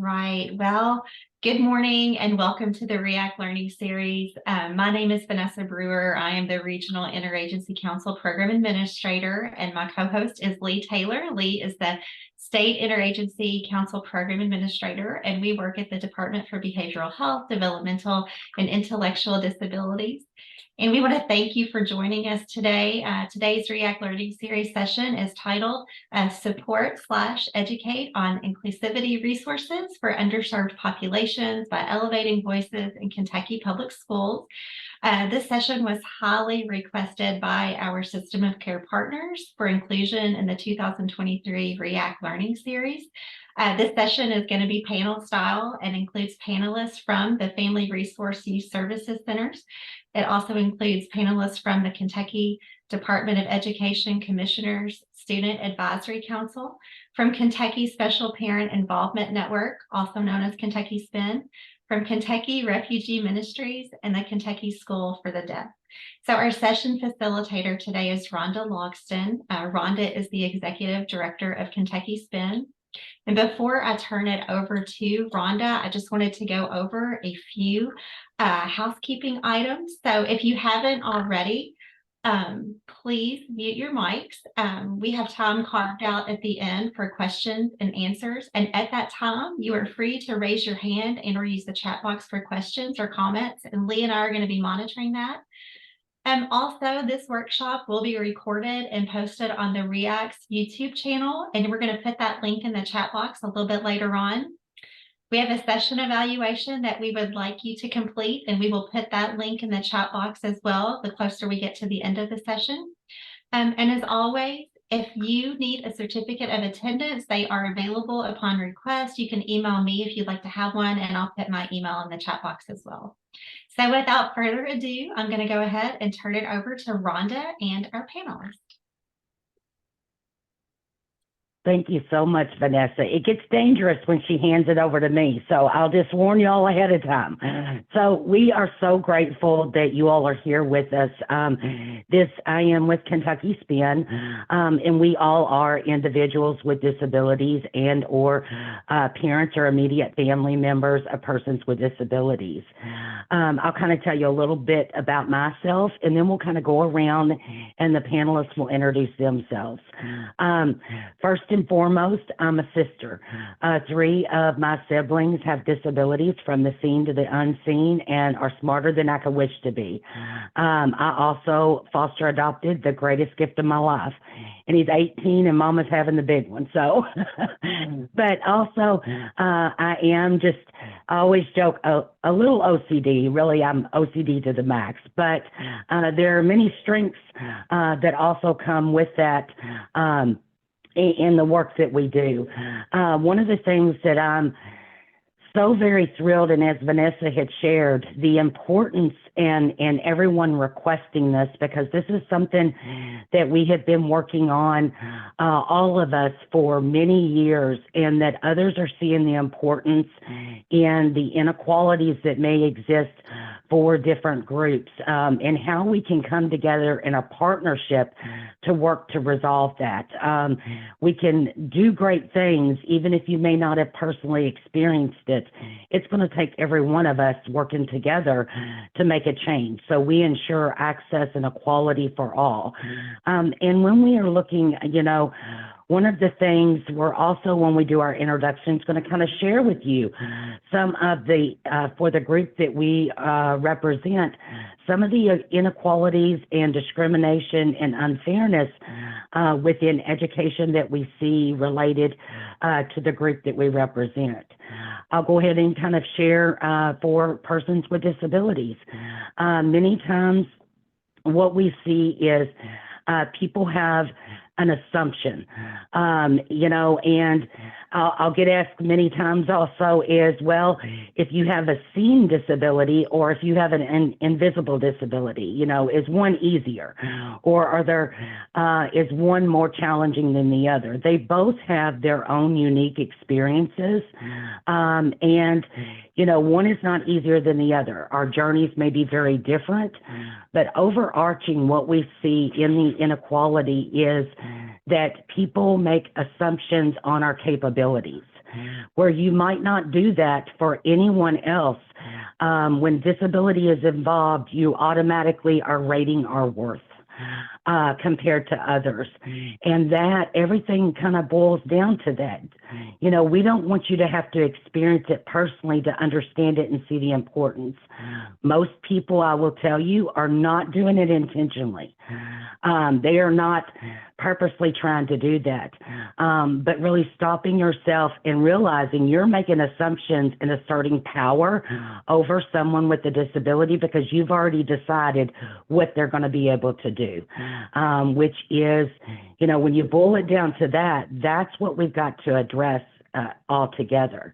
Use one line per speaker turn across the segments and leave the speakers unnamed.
right. Well, good morning and welcome to the React Learning Series. My name is Vanessa Brewer. I am the Regional Interagency Council Program Administrator, and my co-host is Lee Taylor. Lee is the State Interagency Council Program Administrator, and we work at the Department for Behavioral Health, Developmental, and Intellectual Disabilities. And we want to thank you for joining us today. Today's React Learning Series session is titled Support/Educate on Inclusivity Resources for Underserved Populations by Elevating Voices in Kentucky Public Schools. This session was highly requested by our System of Care partners for inclusion in the 2023 React Learning Series. This session is going to be panel style and includes panelists from the Family Resource Youth Services Centers. It also includes panelists from the Kentucky Department of Education Commissioners Student Advisory Council, from Kentucky Special Parent Involvement Network, also known as Kentucky SPIN, from Kentucky Refugee Ministries, and the Kentucky School for the Deaf. So our session facilitator today is Rhonda Logston. Rhonda is the Executive Director of Kentucky SPIN. And before I turn it over to Rhonda, I just wanted to go over a few housekeeping items. So if you haven't already, please mute your mics. We have time carved out at the end for questions and answers. And at that time, you are free to raise your hand and or use the chat box for questions or comments. And Lee and I are going to be monitoring that. Also, this workshop will be recorded and posted on the REACT's YouTube channel, and we're going to put that link in the chat box a little bit later on. We have a session evaluation that we would like you to complete, and we will put that link in the chat box as well the closer we get to the end of the session. And as always, if you need a certificate of attendance, they are available upon request. You can email me if you'd like to have one, and I'll put my email in the chat box as well. So without further ado, I'm going to go ahead and turn it over to Rhonda and our panelists.
Thank you so much, Vanessa. It gets dangerous when she hands it over to me, so I'll just warn you all ahead of time. So we are so grateful that you all are here with us. I am with Kentucky SPIN, and we all are individuals with disabilities and or parents or immediate family members of persons with disabilities. I'll kind of tell you a little bit about myself, and then we'll kind of go around and the panelists will introduce themselves. First and foremost, I'm a sister. 3 of my siblings have disabilities from the seen to the unseen and are smarter than I could wish to be. I also foster adopted the greatest gift of my life, and he's 18 and mama's having the big one. So, but also I am just, I always joke, a little OCD. Really, I'm OCD to the max, but there are many strengths that also come with that in the work that we do. One of the things that I'm so very thrilled, and as Vanessa had shared, the importance and everyone requesting this, because this is something that we have been working on, all of us, for many years, and that others are seeing the importance and the inequalities that may exist for different groups, and how we can come together in a partnership to work to resolve that. We can do great things, even if you may not have personally experienced it. It's going to take every one of us working together to make a change. So we ensure access and equality for all. And when we are looking, one of the things we're also, when we do our introductions, going to kind of share with you some of the, for the group that we represent, some of the inequalities and discrimination and unfairness within education that we see related to the group that we represent. I'll go ahead and kind of share for persons with disabilities. Many times what we see is people have an assumption, and I'll get asked many times also is, well, if you have a seen disability or if you have an invisible disability, is one easier, or is one more challenging than the other? They both have their own unique experiences, and one is not easier than the other. Our journeys may be very different, but overarching what we see in the inequality is that people make assumptions on our capabilities. where you might not do that for anyone else. When disability is involved, you automatically are rating our worth compared to others. And that everything kind of boils down to that. You know, we don't want you to have to experience it personally to understand it and see the importance. Most people, I will tell you, are not doing it intentionally. They are not purposely trying to do that, but really stopping yourself and realizing you're making assumptions and asserting power over someone with a disability because you've already decided what they're going to be able to do, which is, you know, when you boil it down to that, that's what we've got to address altogether.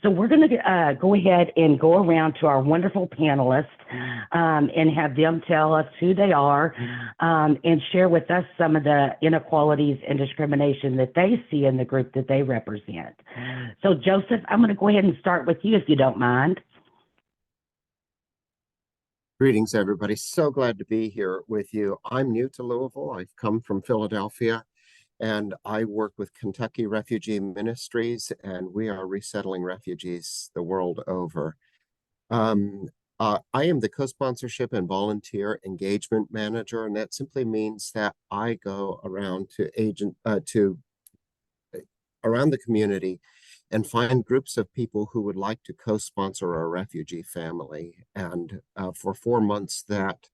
So we're going to go ahead and go around to our wonderful panelists and have them tell us who they are and share with us some of the inequalities and discrimination that they see in the group that they represent. So Joseph, I'm going to go ahead and start with you if you don't mind.
Greetings, everybody. So glad to be here with you. I'm new to Louisville. I've come from Philadelphia, and I work with Kentucky Refugee Ministries, and we are resettling refugees the world over. I am the co-sponsorship and volunteer engagement manager, and that simply means that I go around around the community and find groups of people who would like to co-sponsor a refugee family. And for 4 months, that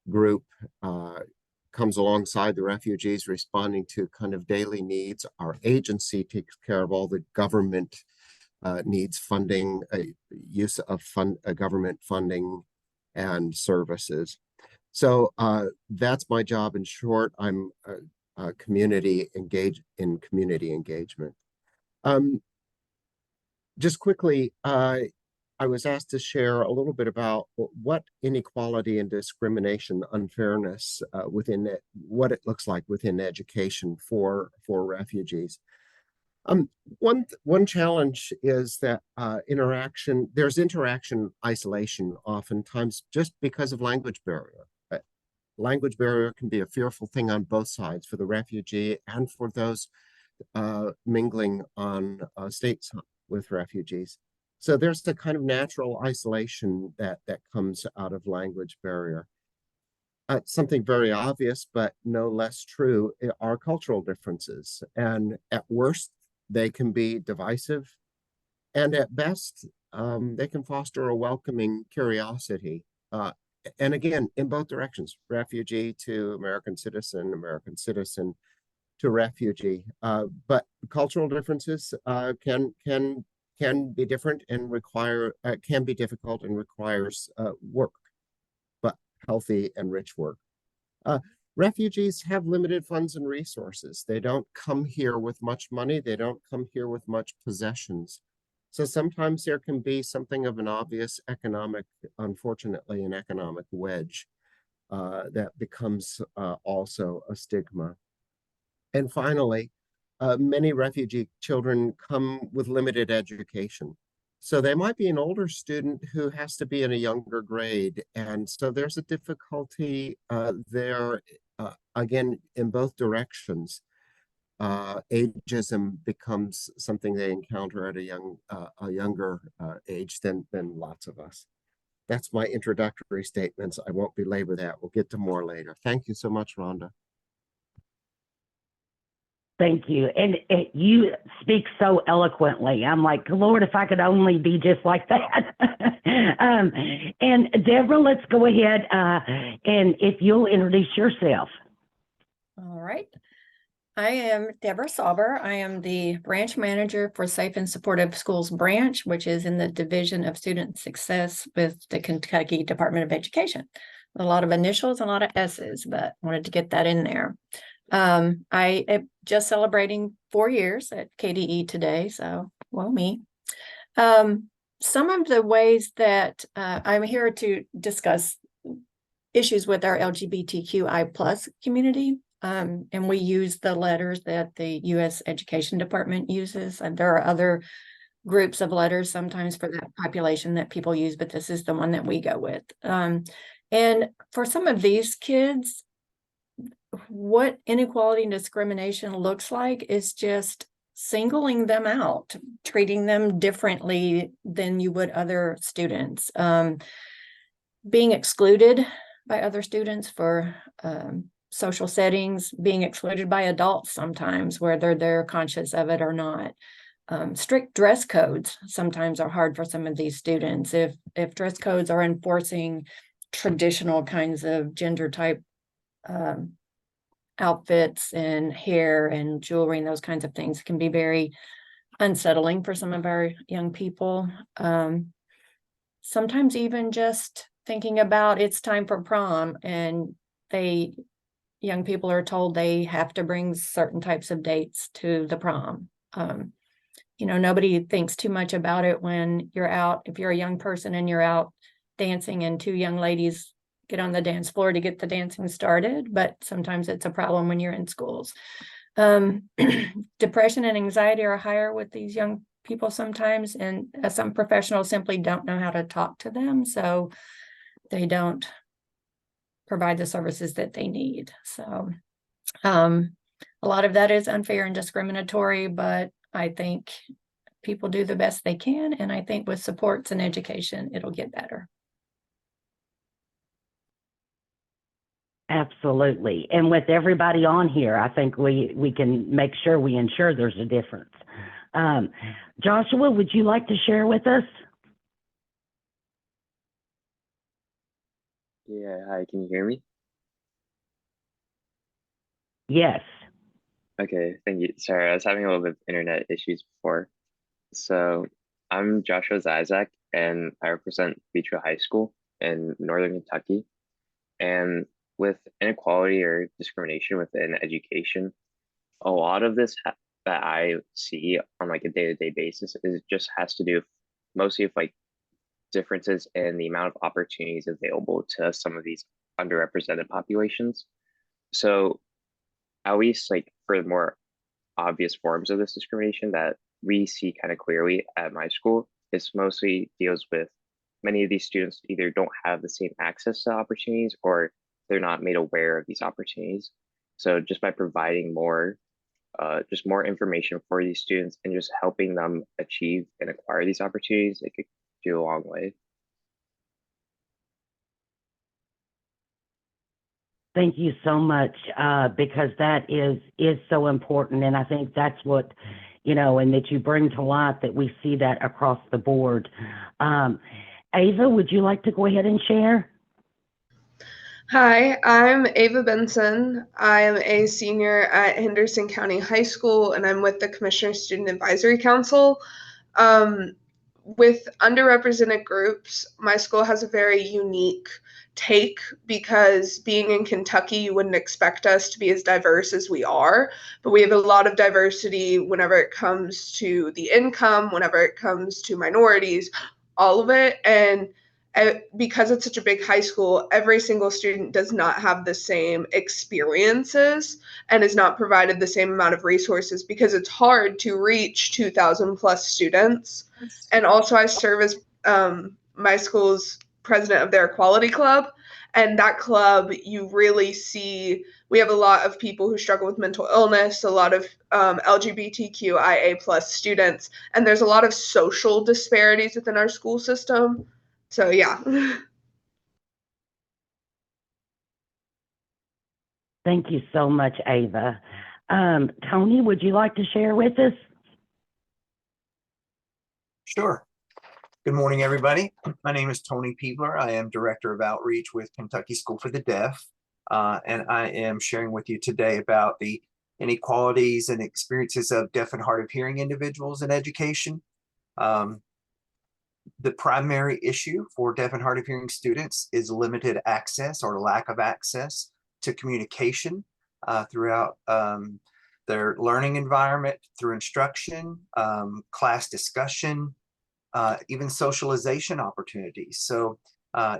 group comes alongside the refugees, responding to kind of daily needs. Our agency takes care of all the government needs, funding, use of government funding and services. So that's my job in short. I'm community engagement. Just quickly, I was asked to share a little bit about what inequality and discrimination, unfairness within it, what it looks like within education for refugees. One challenge is that there's interaction isolation oftentimes just because of language barrier. Language barrier can be a fearful thing on both sides, for the refugee and for those mingling on state with refugees. So there's the kind of natural isolation that comes out of language barrier. Something very obvious, but no less true, are cultural differences. And at worst, they can be divisive. And at best, they can foster a welcoming curiosity. And again, in both directions, refugee to American citizen to refugee. But cultural differences can be different and can be difficult and requires work, but healthy and rich work. Refugees have limited funds and resources. They don't come here with much money. They don't come here with much possessions. So sometimes there can be something of an obvious unfortunately, an economic wedge that becomes also a stigma. And finally, many refugee children come with limited education. So they might be an older student who has to be in a younger grade. And so there's a difficulty there, again, in both directions. Ageism becomes something they encounter at a younger age than lots of us. That's my introductory statements. I won't belabor that. We'll get to more later. Thank you so much, Rhonda.
Thank you. And you speak so eloquently. I'm like, Lord, if I could only be just like that. And Deborah, let's go ahead and if you'll introduce yourself.
All right. I am Deborah Sauber. I am the branch manager for Safe and Supportive Schools branch, which is in the Division of Student Success with the Kentucky Department of Education. A lot of initials and a lot of S's, but wanted to get that in there. I am just celebrating 4 years at KDE today, so well me. Some of the ways that I'm here to discuss issues with our LGBTQI plus community, and we use the letters that the U.S. Education Department uses, and there are other groups of letters sometimes for that population that people use, but this is the one that we go with. And for some of these kids, what inequality and discrimination looks like is just singling them out, treating them differently than you would other students, being excluded by other students for social settings, being excluded by adults sometimes, whether they're conscious of it or not. Strict dress codes sometimes are hard for some of these students. If dress codes are enforcing traditional kinds of gender type outfits and hair and jewelry and those kinds of things, can be very unsettling for some of our young people. Sometimes even just thinking about it's time for prom and young people are told they have to bring certain types of dates to the prom. Nobody thinks too much about it when you're out. If you're a young person and you're out dancing and two young ladies get on the dance floor to get the dancing started, but sometimes it's a problem when you're in schools. Depression and anxiety are higher with these young people sometimes, and some professionals simply don't know how to talk to them, so they don't provide the services that they need. So a lot of that is unfair and discriminatory, but I think people do the best they can, and I think with supports and education, it'll get better.
Absolutely. And with everybody on here, I think we can make sure we ensure there's a difference. Joshua, would you like to share with us?
Yeah, hi, can you hear me?
Yes.
Okay, thank you. Sorry, I was having a little bit of internet issues before. So I'm Joshua Zizek, and I represent Beechville High School in Northern Kentucky. And with inequality or discrimination within education, a lot of this that I see on like a day-to-day basis is just has to do mostly with like differences in the amount of opportunities available to some of these underrepresented populations. So at least like for the more obvious forms of this discrimination that we see kind of clearly at my school, it's mostly deals with many of these students either don't have the same access to opportunities or they're not made aware of these opportunities. So just by providing just more information for these students and just helping them achieve and acquire these opportunities, it could go a long way.
Thank you so much, because that is so important, and I think that's what, and that you bring to light that we see that across the board. Ava, would you like to go ahead and share?
Hi, I'm Ava Benson. I am a senior at Henderson County High School, and I'm with the Commissioner Student Advisory Council. With underrepresented groups, my school has a very unique take because being in Kentucky, you wouldn't expect us to be as diverse as we are, but we have a lot of diversity whenever it comes to the income, whenever it comes to minorities, all of it. And because it's such a big high school, every single student does not have the same experiences and is not provided the same amount of resources because it's hard to reach 2,000 plus students. And also I serve as my school's president of their equality club. And that club, you really see, we have a lot of people who struggle with mental illness, a lot of LGBTQIA plus students, and there's a lot of social disparities within our school system. So yeah.
Thank you so much, Ava. Tony, would you like to share with us?
Sure. Good morning, everybody. My name is Tony Peebler. I am Director of Outreach with Kentucky School for the Deaf, and I am sharing with you today about the inequalities and experiences of deaf and hard of hearing individuals in education. The primary issue for deaf and hard of hearing students is limited access or lack of access to communication throughout their learning environment, through instruction, class discussion, even socialization opportunities. So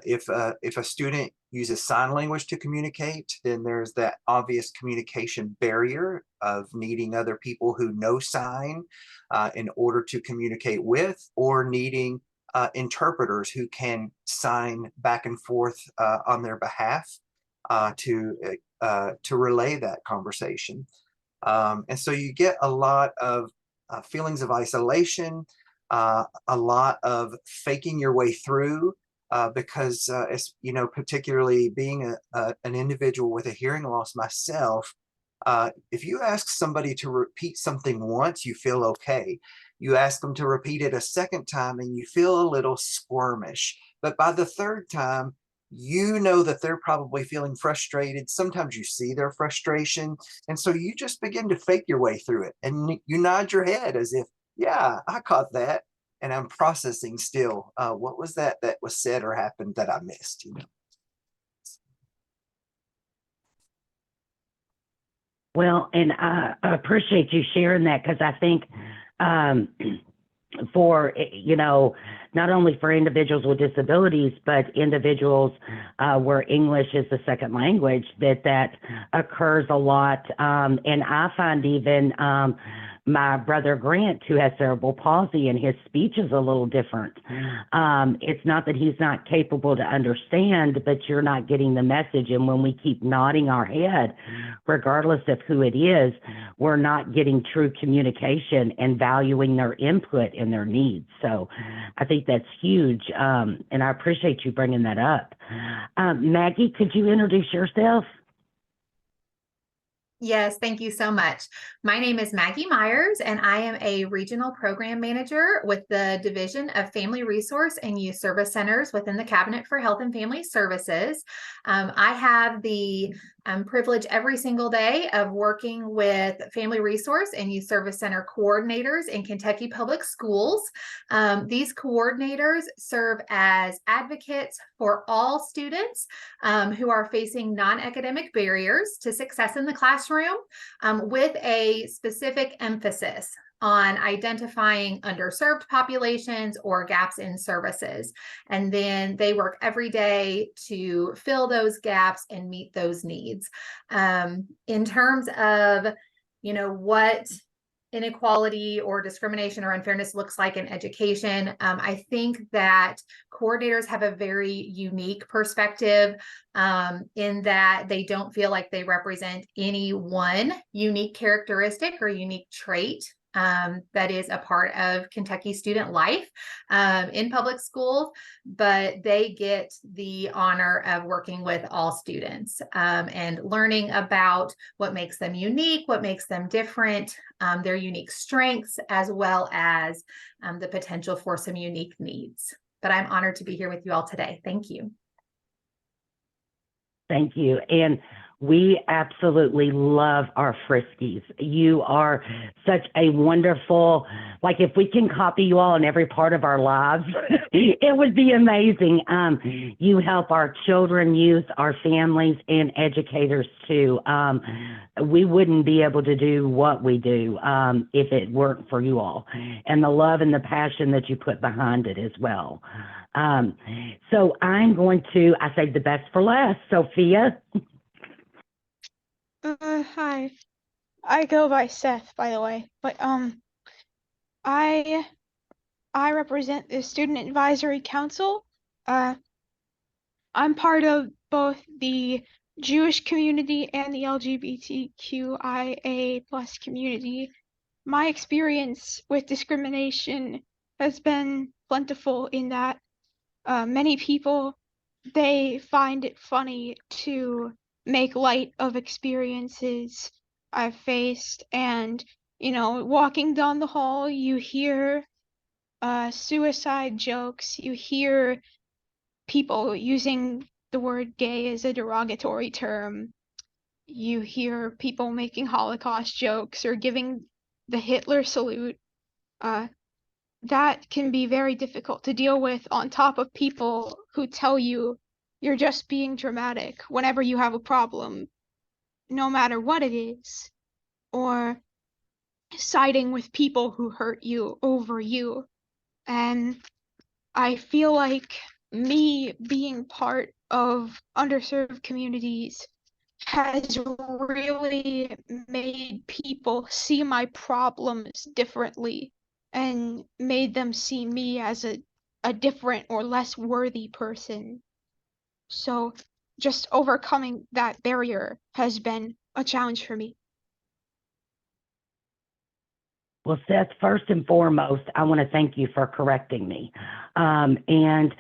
if a student uses sign language to communicate, then there's that obvious communication barrier of needing other people who know sign in order to communicate with, or needing interpreters who can sign back and forth on their behalf to relay that conversation. And so you get a lot of feelings of isolation, a lot of faking your way through, because it's, you know, particularly being an individual with a hearing loss myself, if you ask somebody to repeat something once, you feel okay. You ask them to repeat it a second time and you feel a little squirmish. But by the third time, you know that they're probably feeling frustrated. Sometimes you see their frustration. And so you just begin to fake your way through it. And you nod your head as if, yeah, I caught that. And I'm processing still. What was that was said or happened that I missed, you know?
Well, and I appreciate you sharing that, because I think for, you know, not only for individuals with disabilities, but individuals where English is the second language, that occurs a lot. And I find even my brother Grant, who has cerebral palsy, and his speech is a little different. It's not that he's not capable to understand, but you're not getting the message. And when we keep nodding our head, regardless of who it is, we're not getting true communication and valuing their input and their needs. So I think that's huge. And I appreciate you bringing that up. Maggie, could you introduce yourself?
Yes, thank you so much. My name is Maggie Myers, and I am a regional program manager with the Division of Family Resource and Youth Service Centers within the Cabinet for Health and Family Services. I have the privilege every single day of working with Family Resource and Youth Service Center coordinators in Kentucky Public Schools. These coordinators serve as advocates for all students who are facing non-academic barriers to success in the classroom, with a specific emphasis on identifying underserved populations or gaps in services. And then they work every day to fill those gaps and meet those needs. In terms of, you know, what inequality or discrimination or unfairness looks like in education, I think that coordinators have a very unique perspective in that they don't feel like they represent any one unique characteristic or unique trait that is a part of Kentucky student life in public schools, but they get the honor of working with all students and learning about what makes them unique, what makes them different, their unique strengths, as well as the potential for some unique needs. But I'm honored to be here with you all today. Thank you.
Thank you. And we absolutely love our Friskies. You are such a wonderful, like, if we can copy you all in every part of our lives, it would be amazing. You help our children, youth, our families, and educators too. We wouldn't be able to do what we do if it weren't for you all, and the love and the passion that you put behind it as well. So I'm going to, I saved the best for last. Sophia.
Hi. I go by Seth, by the way, but I represent the Student Advisory Council. I'm part of both the Jewish community and the LGBTQIA plus community. My experience with discrimination has been plentiful in that many people, they find it funny to make light of experiences I've faced. And, you know, walking down the hall, you hear suicide jokes, you hear people using the word gay as a derogatory term, you hear people making Holocaust jokes or giving the Hitler salute. That can be very difficult to deal with, on top of people who tell you you're just being dramatic whenever you have a problem, no matter what it is, or siding with people who hurt you over you. And I feel like me being part of underserved communities has really made people see my problems differently and made them see me as a different or less worthy person. So just overcoming that barrier has been a challenge for me.
Well, Seth, first and foremost, I want to thank you for correcting me. You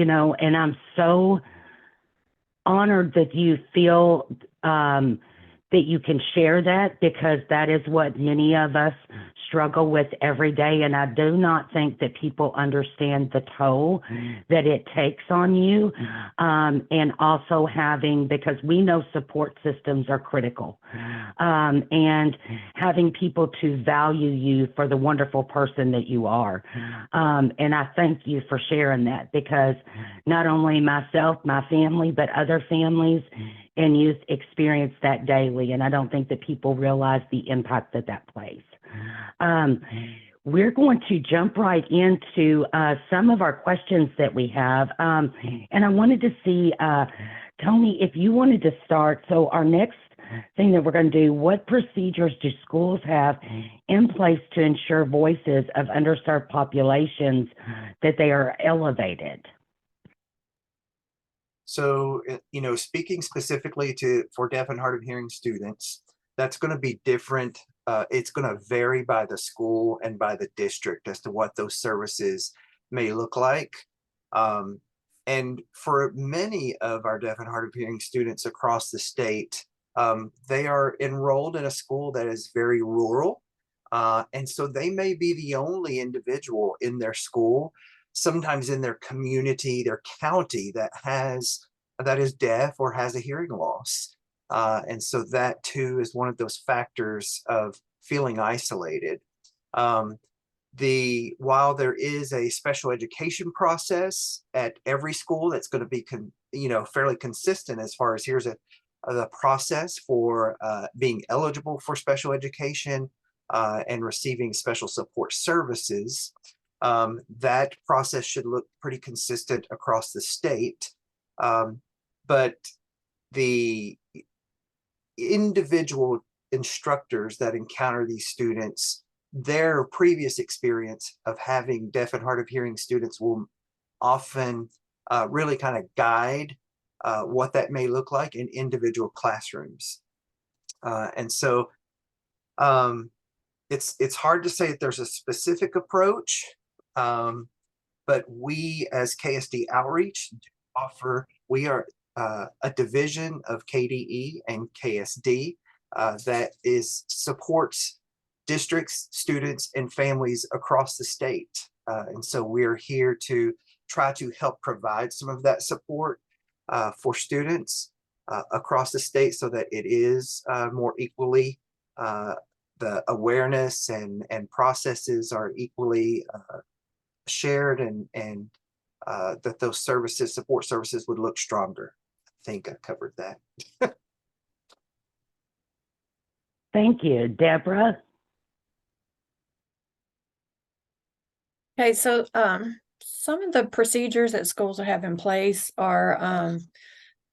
know, and I'm so honored that you feel that you can share that, because that is what many of us struggle with every day. And I do not think that people understand the toll that it takes on you. And also because we know support systems are critical. And having people to value you for the wonderful person that you are. And I thank you for sharing that, because not only myself, my family, but other families and youth experience that daily. And I don't think that people realize the impact that that plays. We're going to jump right into some of our questions that we have. And I wanted to see, Tony, if you wanted to start. So our next thing that we're going to do, what procedures do schools have in place to ensure voices of underserved populations, that they are elevated?
So, you know, speaking specifically for deaf and hard of hearing students, that's going to be different. It's going to vary by the school and by the district as to what those services may look like. And for many of our deaf and hard of hearing students across the state, they are enrolled in a school that is very rural. And so they may be the only individual in their school, sometimes in their community, their county, that is deaf or has a hearing loss. And so that too is one of those factors of feeling isolated. While there is a special education process at every school that's going to be fairly consistent as far as here's the process for being eligible for special education and receiving special support services, that process should look pretty consistent across the state. But the individual instructors that encounter these students, their previous experience of having deaf and hard of hearing students will often really kind of guide what that may look like in individual classrooms. And so it's hard to say that there's a specific approach, but we as KSD Outreach we are a division of KDE and KSD that supports districts, students, and families across the state. And so we're here to try to help provide some of that support for students across the state, so that it is more equally, the awareness and processes are equally shared, and that those support services would look stronger. I think I covered that.
Thank you. Deborah?
Okay, so some of the procedures that schools have in place are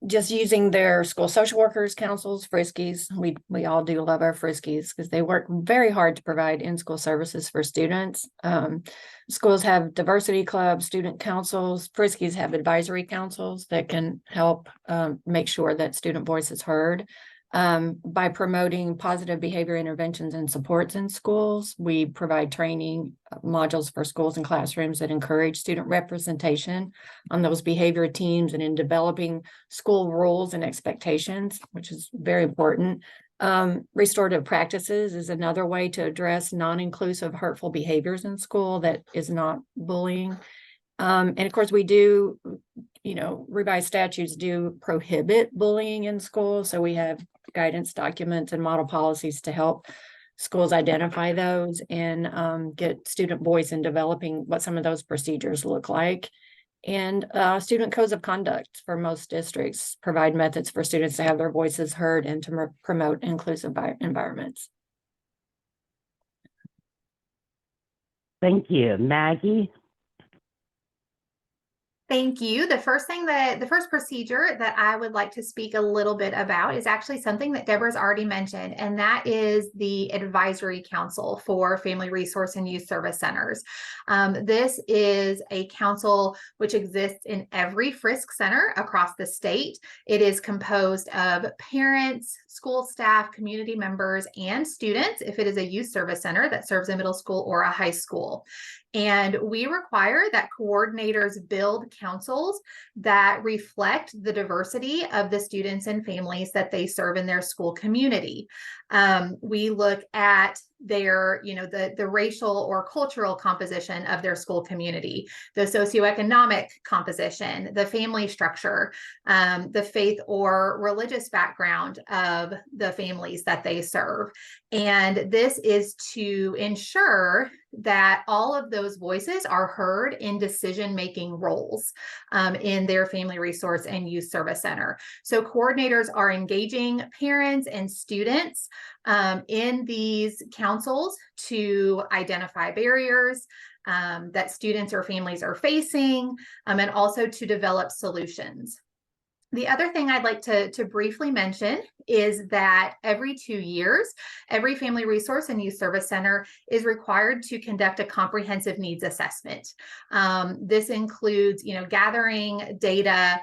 just using their school social workers, councils, friskies. We all do love our friskies because they work very hard to provide in-school services for students. Schools have diversity clubs, student councils. Friskies have advisory councils that can help make sure that student voice is heard. By promoting positive behavior interventions and supports in schools, we provide training modules for schools and classrooms that encourage student representation on those behavior teams, and in developing school rules and expectations, which is very important. Restorative practices is another way to address non-inclusive hurtful behaviors in school that is not bullying. And of course, we do, revised statutes do prohibit bullying in schools. So we have guidance documents and model policies to help schools identify those and get student voice in developing what some of those procedures look like. And student codes of conduct for most districts provide methods for students to have their voices heard and to promote inclusive environments.
Thank you. Maggie?
Thank you. The first procedure that I would like to speak a little bit about is actually something that Deborah's already mentioned, and that is the Advisory Council for Family Resource and Youth Service Centers. This is a council which exists in every Frisk center across the state. It is composed of parents, school staff, community members, and students if it is a youth service center that serves a middle school or a high school. And we require that coordinators build councils that reflect the diversity of the students and families that they serve in their school community. We look at their, the racial or cultural composition of their school community, the socioeconomic composition, the family structure, the faith or religious background of the families that they serve. And this is to ensure that all of those voices are heard in decision-making roles in their family resource and youth service center. So coordinators are engaging parents and students in these councils to identify barriers that students or families are facing, and also to develop solutions. The other thing I'd like to briefly mention is that every 2 years, every Family Resource and Youth Service Center is required to conduct a comprehensive needs assessment. This includes, gathering data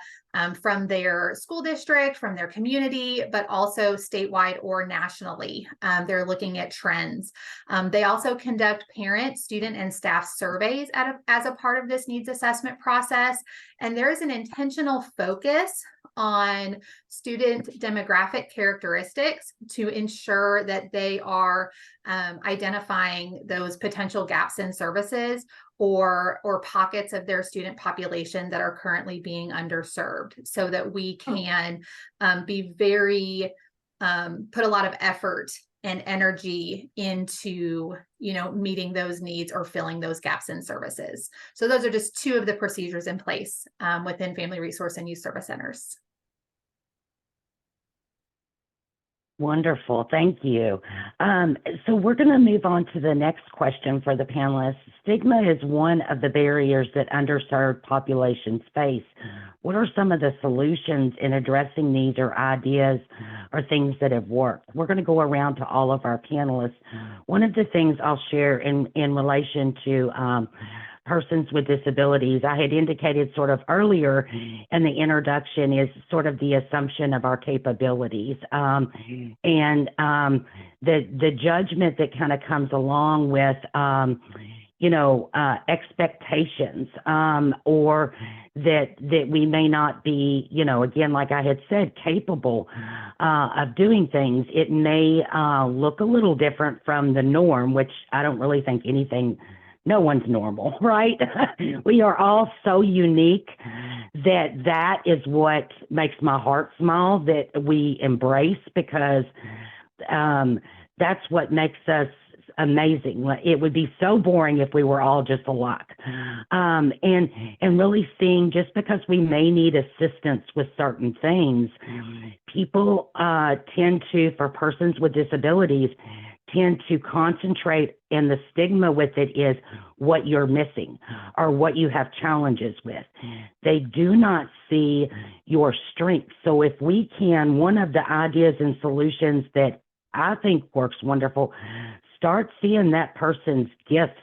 from their school district, from their community, but also statewide or nationally. They're looking at trends. They also conduct parent, student, and staff surveys as a part of this needs assessment process. And there is an intentional focus on student demographic characteristics to ensure that they are identifying those potential gaps in services or pockets of their student population that are currently being underserved, so that we can be very put a lot of effort and energy into meeting those needs or filling those gaps in services. So those are just two of the procedures in place within Family Resource and Youth Service Centers.
Wonderful. Thank you. So we're going to move on to the next question for the panelists. Stigma is one of the barriers that underserved populations face. What are some of the solutions in addressing these or ideas or things that have worked? We're going to go around to all of our panelists. One of the things I'll share in relation to persons with disabilities, I had indicated sort of earlier in the introduction, is sort of the assumption of our capabilities and the judgment that kind of comes along with expectations or that we may not be, again, like I had said, capable of doing things. It may look a little different from the norm, which I don't really think no one's normal, right? We are all so unique that is what makes my heart smile, that we embrace, because that's what makes us amazing. It would be so boring if we were all just alike. And really seeing, just because we may need assistance with certain things, people tend to, for persons with disabilities, tend to concentrate, and the stigma with it is what you're missing or what you have challenges with. They do not see your strengths. So if we can, one of the ideas and solutions that I think works wonderful, start seeing that person's gifts,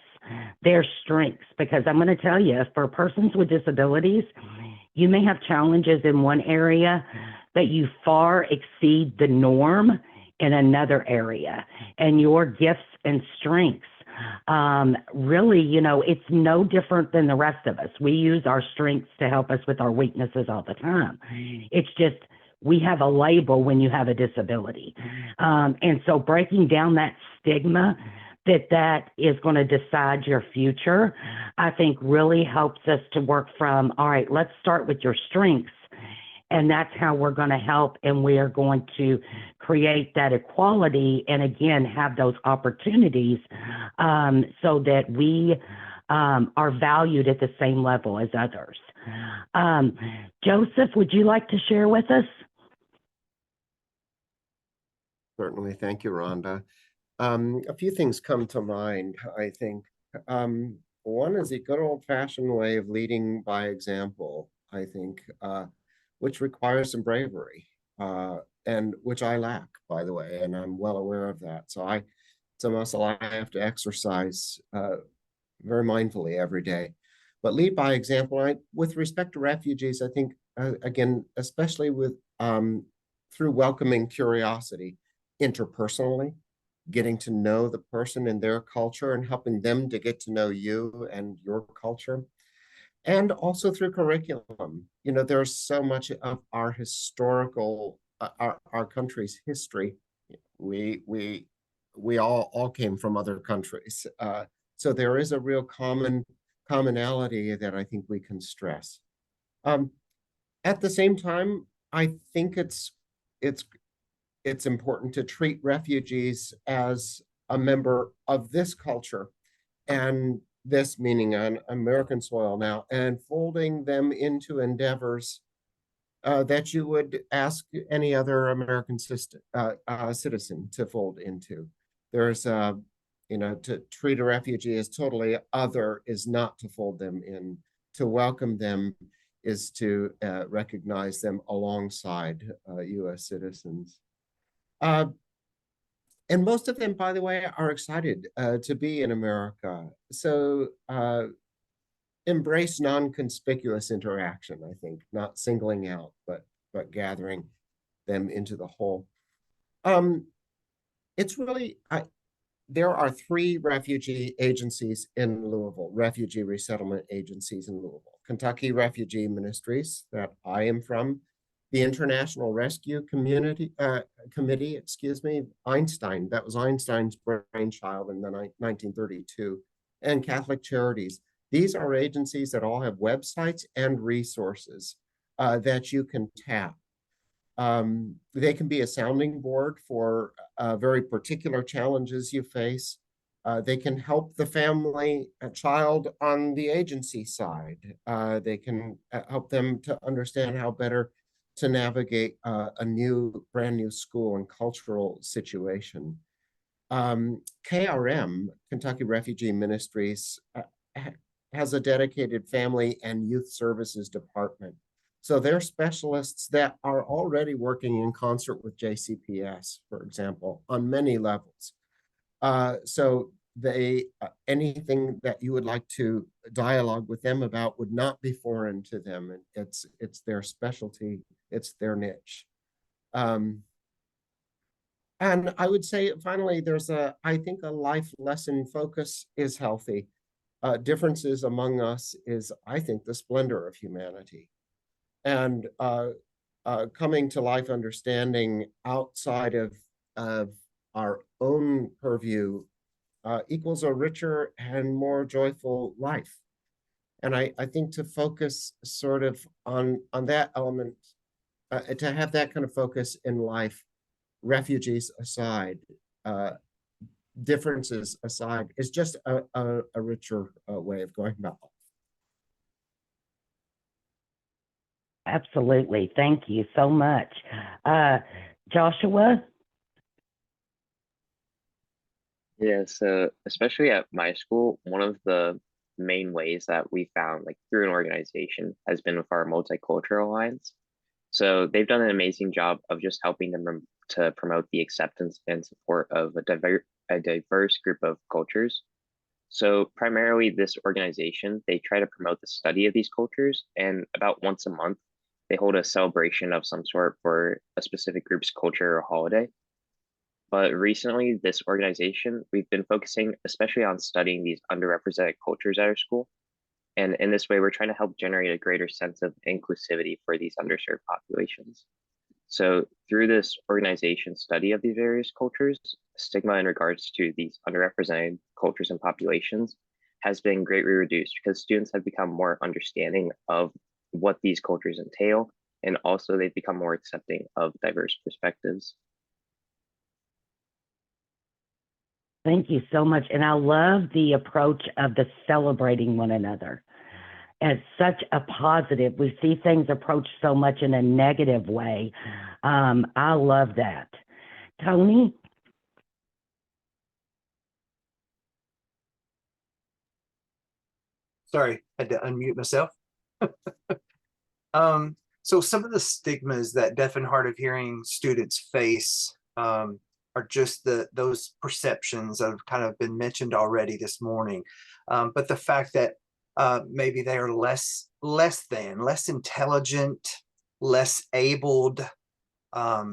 their strengths, because I'm going to tell you, for persons with disabilities, you may have challenges in one area, but you far exceed the norm in another area, and your gifts and strengths really, it's no different than the rest of us. We use our strengths to help us with our weaknesses all the time. It's just we have a label when you have a disability. And so breaking down that stigma that is going to decide your future, I think really helps us to work from, all right, let's start with your strengths. And that's how we're going to help, and we are going to create that equality and, again, have those opportunities so that we are valued at the same level as others. Joseph, would you like to share with us?
Certainly. Thank you, Rhonda. A few things come to mind, I think. One is the good old-fashioned way of leading by example, I think, which requires some bravery, and which I lack, by the way, and I'm well aware of that. So it's a muscle I have to exercise very mindfully every day. But lead by example. With respect to refugees, I think, again, especially through welcoming curiosity interpersonally, getting to know the person and their culture and helping them to get to know you and your culture. And also through curriculum. There's so much of our historical, our country's history. We all came from other countries. So there is a real commonality that I think we can stress. At the same time, I think it's important to treat refugees as a member of this culture, and this meaning on American soil now, and folding them into endeavors that you would ask any other American citizen to fold into. There's to treat a refugee as totally other is not to fold them in. To welcome them is to recognize them alongside U.S. citizens. And most of them, by the way, are excited to be in America. So embrace non-conspicuous interaction, I think, not singling out, but gathering them into the whole. It's really, there are 3 refugee agencies in Louisville, refugee resettlement agencies in Louisville. Kentucky Refugee Ministries, that I am from, the International Rescue Committee, Einstein, that was Einstein's brainchild in the 1932, and Catholic Charities. These are agencies that all have websites and resources that you can tap. They can be a sounding board for very particular challenges you face. They can help the family, a child on the agency side. They can help them to understand how better to navigate a brand new school and cultural situation. KRM, Kentucky Refugee Ministries, has a dedicated family and youth services department. So they're specialists that are already working in concert with JCPS, for example, on many levels. So anything that you would like to dialogue with them about would not be foreign to them. And it's their specialty, it's their niche. And I would say, finally, I think a life lesson focus is healthy. Differences among us is, I think, the splendor of humanity. And coming to life understanding outside of our own purview equals a richer and more joyful life. And I think to focus sort of on that element, to have that kind of focus in life, refugees aside, differences aside, is just a richer way of going about life.
Absolutely. Thank you so much. Joshua?
Yeah, so especially at my school, one of the main ways that we found, like through an organization, has been with our Multicultural Alliance. So they've done an amazing job of just helping them to promote the acceptance and support of a diverse group of cultures. So primarily this organization, they try to promote the study of these cultures, and about once a month, they hold a celebration of some sort for a specific group's culture or holiday. But recently, this organization, we've been focusing especially on studying these underrepresented cultures at our school. And in this way, we're trying to help generate a greater sense of inclusivity for these underserved populations. So through this organization study of these various cultures, stigma in regards to these underrepresented cultures and populations has been greatly reduced because students have become more understanding of what these cultures entail, and also they've become more accepting of diverse perspectives.
Thank you so much. And I love the approach of the celebrating one another as such a positive. We see things approached so much in a negative way. I love that. Tony?
Sorry, had to unmute myself. So some of the stigmas that deaf and hard of hearing students face are just those perceptions that have kind of been mentioned already this morning. But the fact that maybe they are less intelligent, less abled,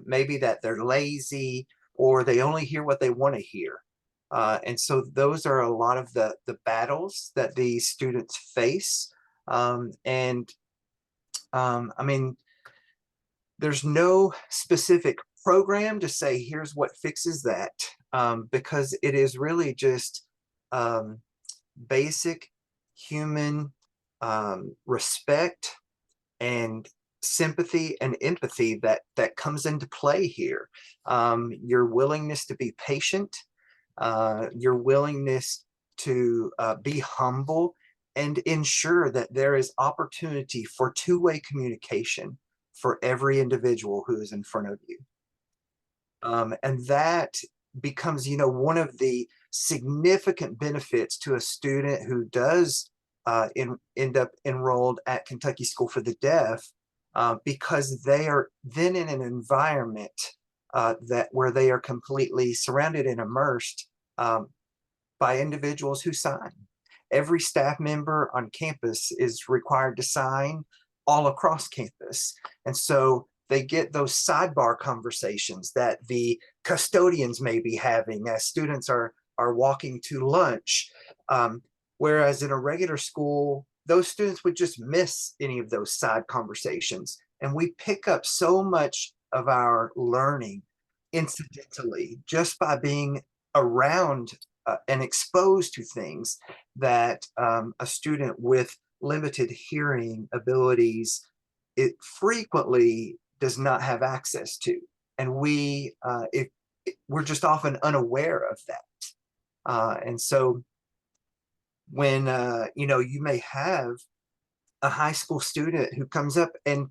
maybe that they're lazy, or they only hear what they want to hear. And so those are a lot of the battles that these students face. I mean, there's no specific program to say here's what fixes that, because it is really just basic human respect and sympathy and empathy that comes into play here. Your willingness to be patient, your willingness to be humble and ensure that there is opportunity for two-way communication for every individual who is in front of you. And that becomes, one of the significant benefits to a student who does end up enrolled at Kentucky School for the Deaf, because they are then in an environment where they are completely surrounded and immersed by individuals who sign. Every staff member on campus is required to sign all across campus. And so they get those sidebar conversations that the custodians may be having as students are walking to lunch. Whereas in a regular school, those students would just miss any of those side conversations. And we pick up so much of our learning incidentally just by being around and exposed to things that a student with limited hearing abilities it frequently does not have access to. And we're just often unaware of that. And so when, you may have a high school student who comes up and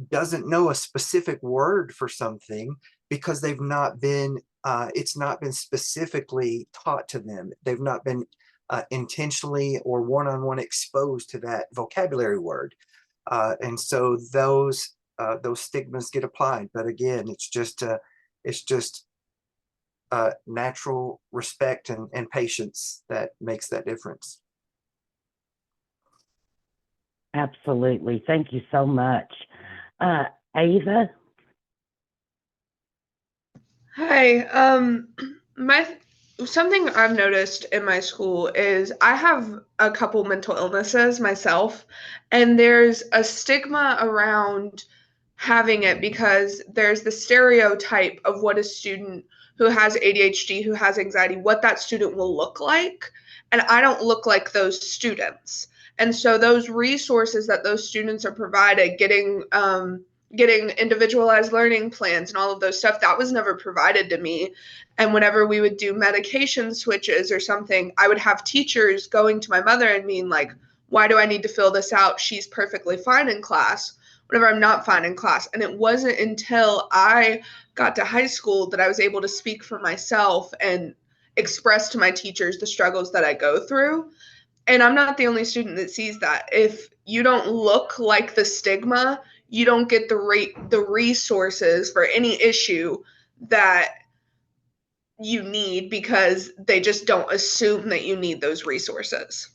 doesn't know a specific word for something because they've not been, it's not been specifically taught to them. They've not been intentionally or one-on-one exposed to that vocabulary word. And so those stigmas get applied. But again, it's just natural respect and patience that makes that difference.
Absolutely. Thank you so much. Ava?
Hi. Something I've noticed in my school is I have a couple mental illnesses myself, and there's a stigma around having it because there's the stereotype of what a student who has ADHD, who has anxiety, what that student will look like. And I don't look like those students. And so those resources that those students are provided, getting individualized learning plans and all of those stuff, that was never provided to me. And whenever we would do medication switches or something, I would have teachers going to my mother and being like, why do I need to fill this out? She's perfectly fine in class, whenever I'm not fine in class. And it wasn't until I got to high school that I was able to speak for myself and express to my teachers the struggles that I go through. And I'm not the only student that sees that. If you don't look like the stigma, you don't get the resources for any issue that you need, because they just don't assume that you need those resources.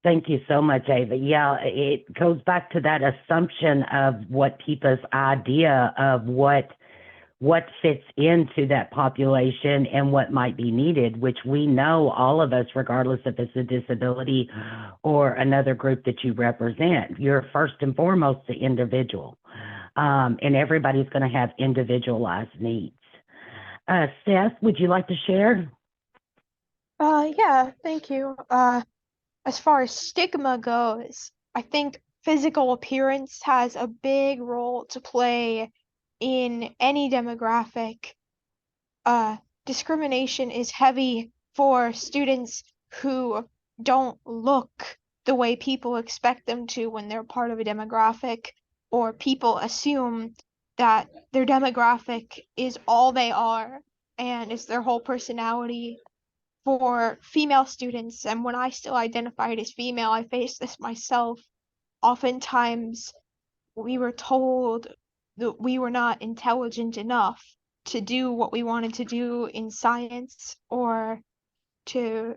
Thank you so much, Ava. Yeah, it goes back to that assumption of what people's idea of what fits into that population and what might be needed, which we know all of us, regardless if it's a disability or another group that you represent, you're first and foremost the individual. And everybody's going to have individualized needs. Seth, would you like to share?
Yeah, thank you. As far as stigma goes, I think physical appearance has a big role to play in any demographic. Discrimination is heavy for students who don't look the way people expect them to when they're part of a demographic, or people assume that their demographic is all they are and it's their whole personality. for female students, and when I still identified as female, I faced this myself. Oftentimes, we were told that we were not intelligent enough to do what we wanted to do in science, or to,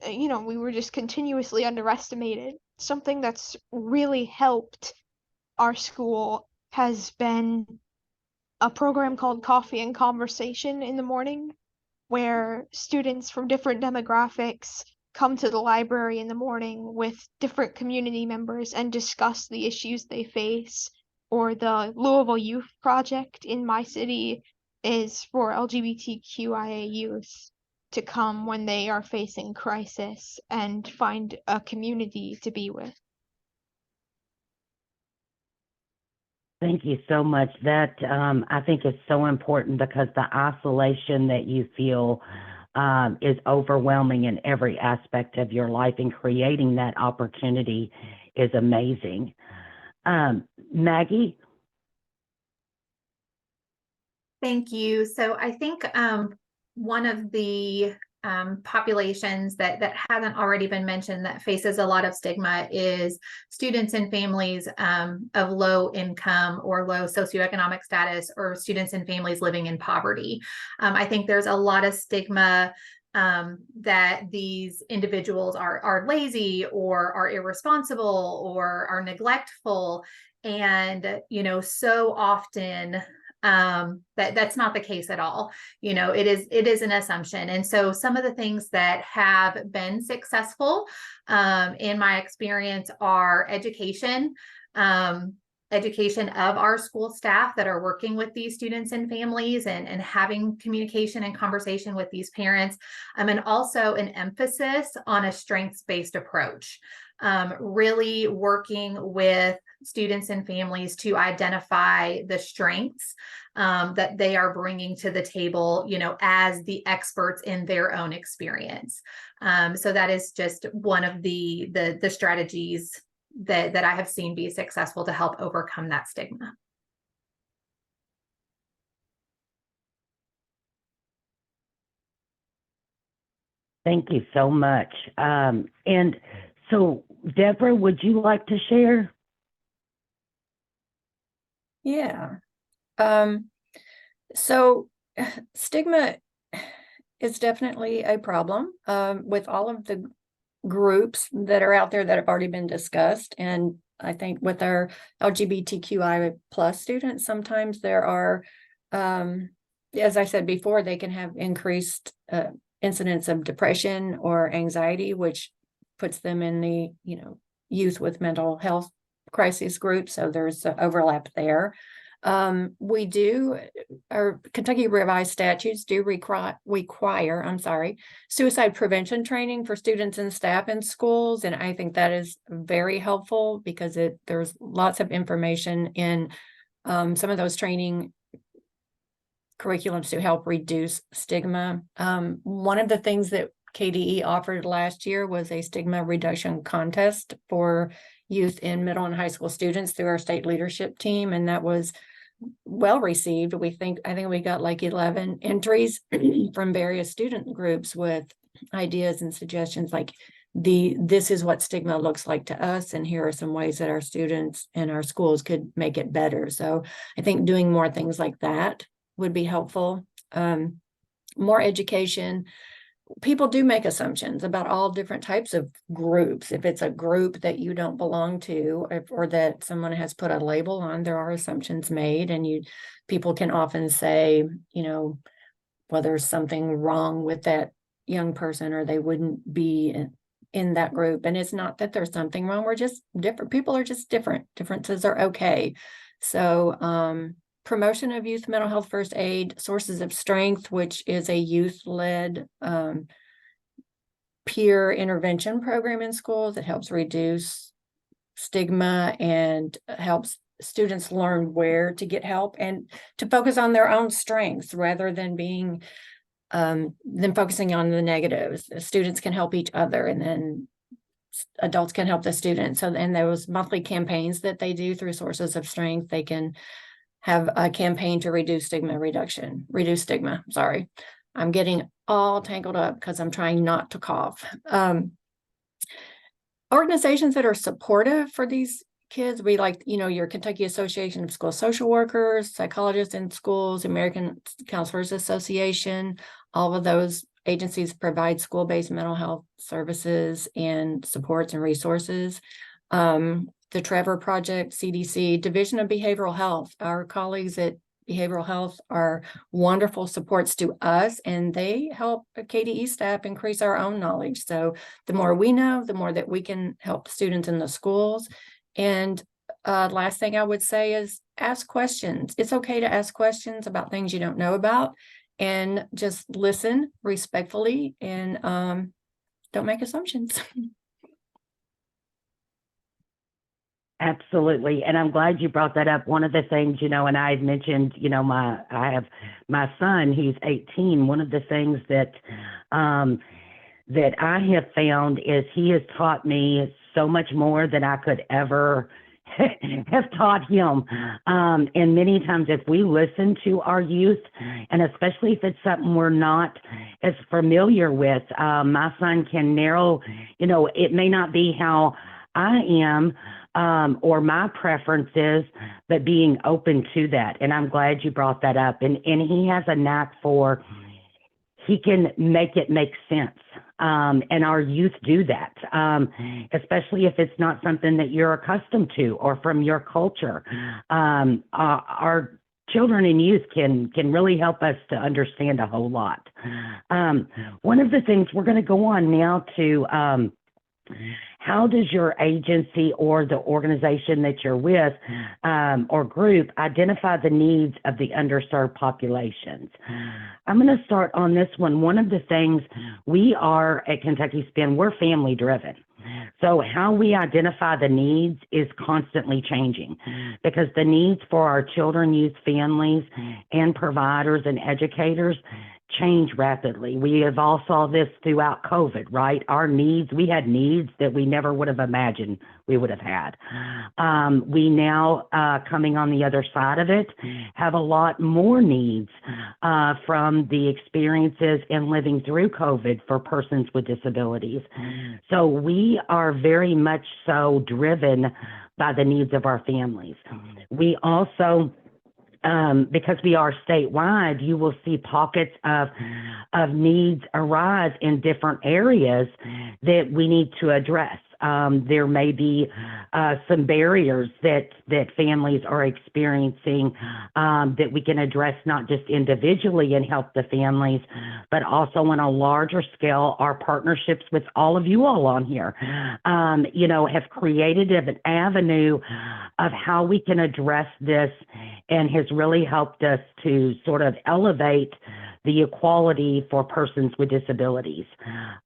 we were just continuously underestimated. Something that's really helped our school has been a program called Coffee and Conversation in the morning, where students from different demographics come to the library in the morning with different community members and discuss the issues they face. Or the Louisville Youth Project in my city is for LGBTQIA youth to come when they are facing crisis and find a community to be with.
Thank you so much. That I think is so important, because the isolation that you feel is overwhelming in every aspect of your life, and creating that opportunity is amazing. Maggie?
Thank you. So I think one of the populations that hasn't already been mentioned that faces a lot of stigma is students and families of low income or low socioeconomic status, or students and families living in poverty. I think there's a lot of stigma that these individuals are lazy, or are irresponsible, or are neglectful. And, so often that's not the case at all. It is an assumption. And so some of the things that have been successful in my experience are education of our school staff that are working with these students and families, and having communication and conversation with these parents, and also an emphasis on a strengths-based approach. Really working with students and families to identify the strengths that they are bringing to the table, as the experts in their own experience. So that is just one of the strategies that I have seen be successful to help overcome that stigma.
Thank you so much. And so, Deborah, would you like to share?
Yeah. So stigma is definitely a problem with all of the groups that are out there that have already been discussed. And I think with our LGBTQI plus students, sometimes there are, as I said before, they can have increased incidents of depression or anxiety, which puts them in the, youth with mental health crisis group. So there's an overlap there. Our Kentucky revised statutes do require suicide prevention training for students and staff in schools. And I think that is very helpful, because there's lots of information in some of those training curriculums to help reduce stigma. One of the things that KDE offered last year was a stigma reduction contest for youth in middle and high school students through our state leadership team. And that was well received. I think we got like 11 entries from various student groups with ideas and suggestions like this is what stigma looks like to us, and here are some ways that our students and our schools could make it better. So I think doing more things like that would be helpful. More education. People do make assumptions about all different types of groups. If it's a group that you don't belong to, or that someone has put a label on, there are assumptions made, and people can often say, well, there's something wrong with that young person, or they wouldn't be in that group. And it's not that there's something wrong. We're just different. People are just different. Differences are okay. So, promotion of youth mental health first aid, sources of strength, which is a youth-led peer intervention program in schools that helps reduce stigma and helps students learn where to get help and to focus on their own strengths rather than focusing on the negatives. The students can help each other, and then adults can help the students. So, and those monthly campaigns that they do through sources of strength, they can have a campaign to reduce stigma. Sorry, I'm getting all tangled up because I'm trying not to cough. Organizations that are supportive for these kids, we like, your Kentucky Association of School Social Workers, Psychologists in Schools, American Counselors Association, all of those agencies provide school-based mental health services and supports and resources. The Trevor Project, CDC, Division of Behavioral Health, our colleagues at Behavioral Health are wonderful supports to us, and they help KDE staff increase our own knowledge. So the more we know, the more that we can help students in the schools. And last thing I would say is ask questions. It's okay to ask questions about things you don't know about, and just listen respectfully, and don't make assumptions.
Absolutely. And I'm glad you brought that up. One of the things, and I had mentioned, I have my son who's 18. One of the things that that I have found is he has taught me so much more than I could ever have taught him. And many times if we listen to our youth, and especially if it's something we're not as familiar with, my son can narrow, it may not be how I am, or my preferences, but being open to that. And I'm glad you brought that up. And he has a knack for, he can make it make sense. And our youth do that, especially if it's not something that you're accustomed to or from your culture. Our children and youth can really help us to understand a whole lot. One of the things, we're going to go on now to how does your agency or the organization that you're with, or group, identify the needs of the underserved populations? I'm going to start on this one. One of the things we are at Kentucky SPIN, we're family driven. So how we identify the needs is constantly changing, because the needs for our children, youth, families, and providers and educators change rapidly. We have all saw this throughout COVID, right? Our needs, we had needs that we never would have imagined we would have had. We now, coming on the other side of it, have a lot more needs from the experiences in living through COVID for persons with disabilities. So we are very much so driven by the needs of our families. We also, because we are statewide, you will see pockets of needs arise in different areas that we need to address. There may be some barriers that families are experiencing that we can address, not just individually and help the families, but also on a larger scale. Our partnerships with all of you all on here, have created an avenue of how we can address this, and has really helped us to sort of elevate the equality for persons with disabilities.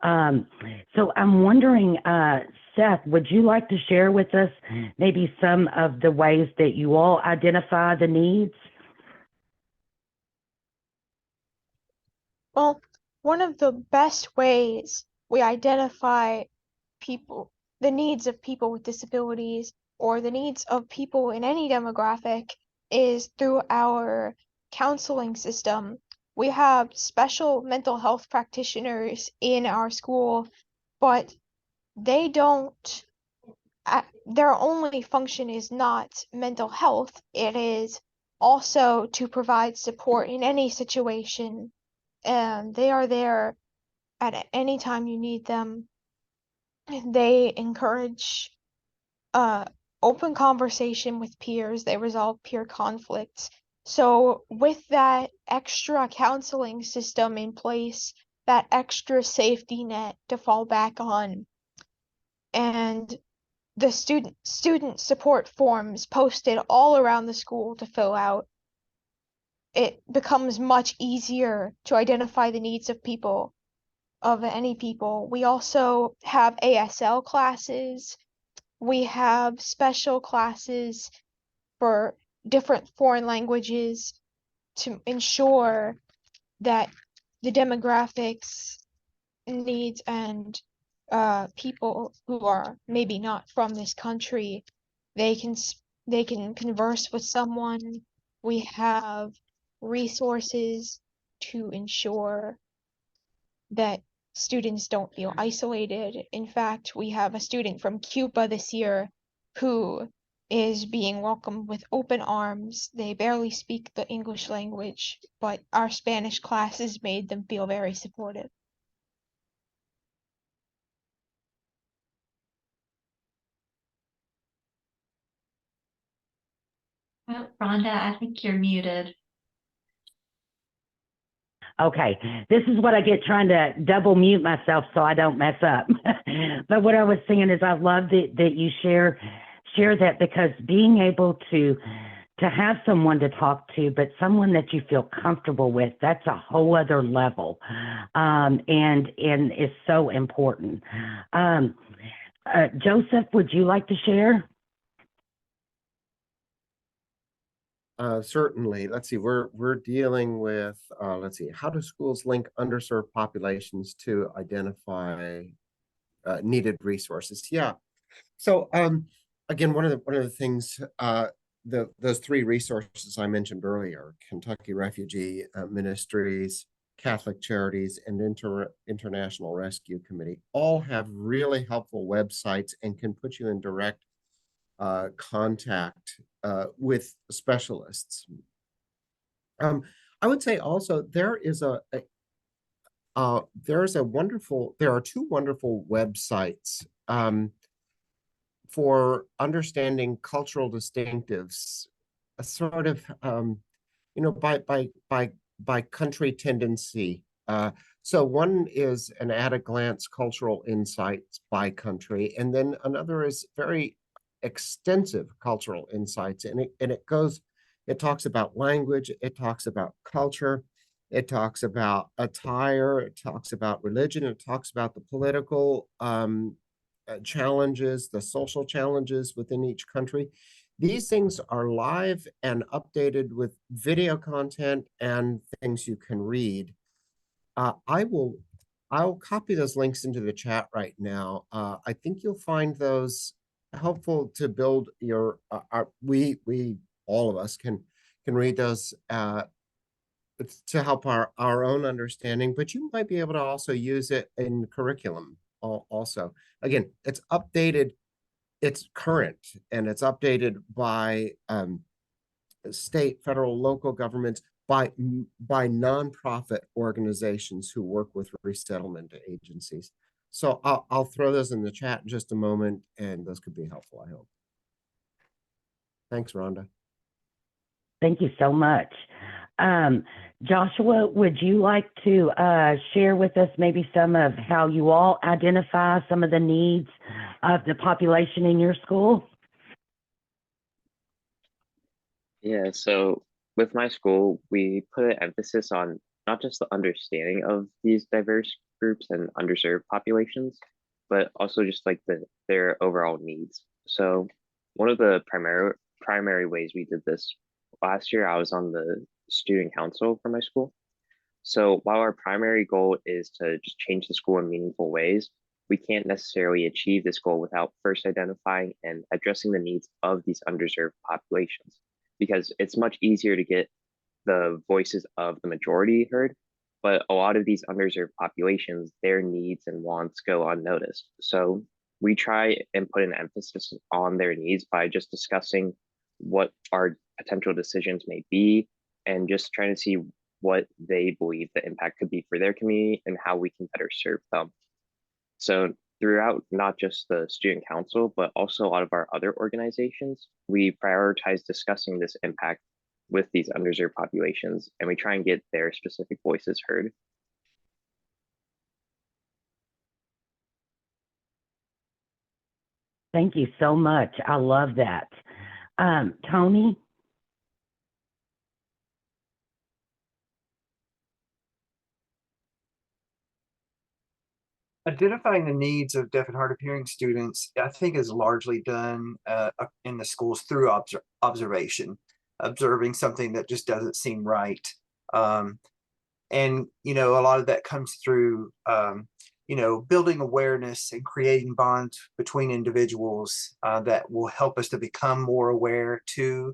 So I'm wondering, Seth, would you like to share with us maybe some of the ways that you all identify the needs?
Well, one of the best ways we identify the needs of people with disabilities, or the needs of people in any demographic, is through our counseling system. We have special mental health practitioners in our school, but they don't, their only function is not mental health. It is also to provide support in any situation, and they are there at any time you need them. They encourage open conversation with peers. They resolve peer conflicts. So with that extra counseling system in place, that extra safety net to fall back on, and the student support forms posted all around the school to fill out, it becomes much easier to identify the needs of people, of any people. We also have ASL classes. We have special classes for different foreign languages to ensure that the demographics, needs, and people who are maybe not from this country, they can converse with someone. We have resources to ensure that students don't feel isolated. In fact, we have a student from Cuba this year who is being welcomed with open arms. They barely speak the English language, but our Spanish classes made them feel very supportive.
Oh, Rhonda, I think you're muted.
Okay, this is what I get trying to double mute myself so I don't mess up. But what I was saying is I love that you share that, because being able to have someone to talk to, but someone that you feel comfortable with, that's a whole other level, and is so important. Joseph, would you like to share?
Certainly. Let's see, we're dealing with, let's see, how do schools link underserved populations to identify needed resources? Yeah. So again, one of the things, those three resources I mentioned earlier, Kentucky Refugee Ministries, Catholic Charities, and International Rescue Committee, all have really helpful websites and can put you in direct contact with specialists. I would say also there are two wonderful websites for understanding cultural distinctives, a sort of by country tendency. So one is an at a glance cultural insights by country, and then another is very extensive cultural insights, and it talks about language, it talks about culture, it talks about attire, it talks about religion, it talks about the political challenges, the social challenges within each country. These things are live and updated with video content and things you can read. I'll copy those links into the chat right now. I think you'll find those helpful to build your, all of us can read those to help our own understanding, but you might be able to also use it in curriculum also. Again, it's updated, it's current, and it's updated by state, federal, local governments, by nonprofit organizations who work with resettlement agencies. So I'll throw those in the chat in just a moment, and those could be helpful, I hope. Thanks, Rhonda.
Thank you so much. Joshua, would you like to share with us maybe some of how you all identify some of the needs of the population in your school?
Yeah, so with my school, we put an emphasis on not just the understanding of these diverse groups and underserved populations, but also just like their overall needs. So one of the primary ways we did this last year, I was on the student council for my school. So while our primary goal is to just change the school in meaningful ways, we can't necessarily achieve this goal without first identifying and addressing the needs of these underserved populations, because it's much easier to get the voices of the majority heard, but a lot of these underserved populations, their needs and wants go unnoticed. So we try and put an emphasis on their needs by just discussing what our potential decisions may be, and just trying to see what they believe the impact could be for their community and how we can better serve them. So throughout not just the student council, but also a lot of our other organizations, we prioritize discussing this impact with these underserved populations, and we try and get their specific voices heard.
Thank you so much. I love that. Tony?
Identifying the needs of deaf and hard of hearing students, I think, is largely done in the schools through observation, observing something that just doesn't seem right. And, a lot of that comes through, building awareness and creating bonds between individuals that will help us to become more aware to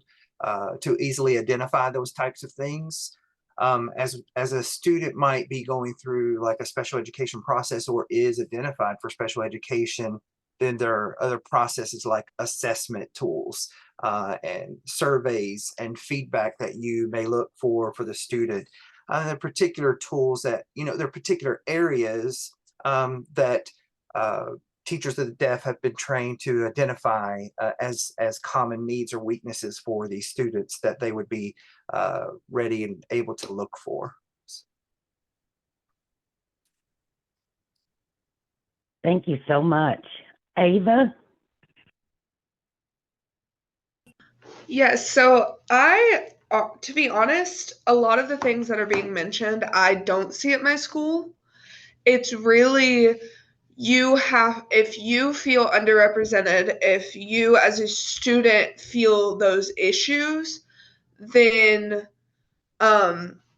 easily identify those types of things. As a student might be going through like a special education process or is identified for special education, then there are other processes like assessment tools and surveys and feedback that you may look for the student. There are particular tools that, there are particular areas that teachers of the deaf have been trained to identify as common needs or weaknesses for these students that they would be ready and able to look for.
Thank you so much. Ava?
Yes, so to be honest, a lot of the things that are being mentioned, I don't see at my school. It's really if you feel underrepresented, if you as a student feel those issues, then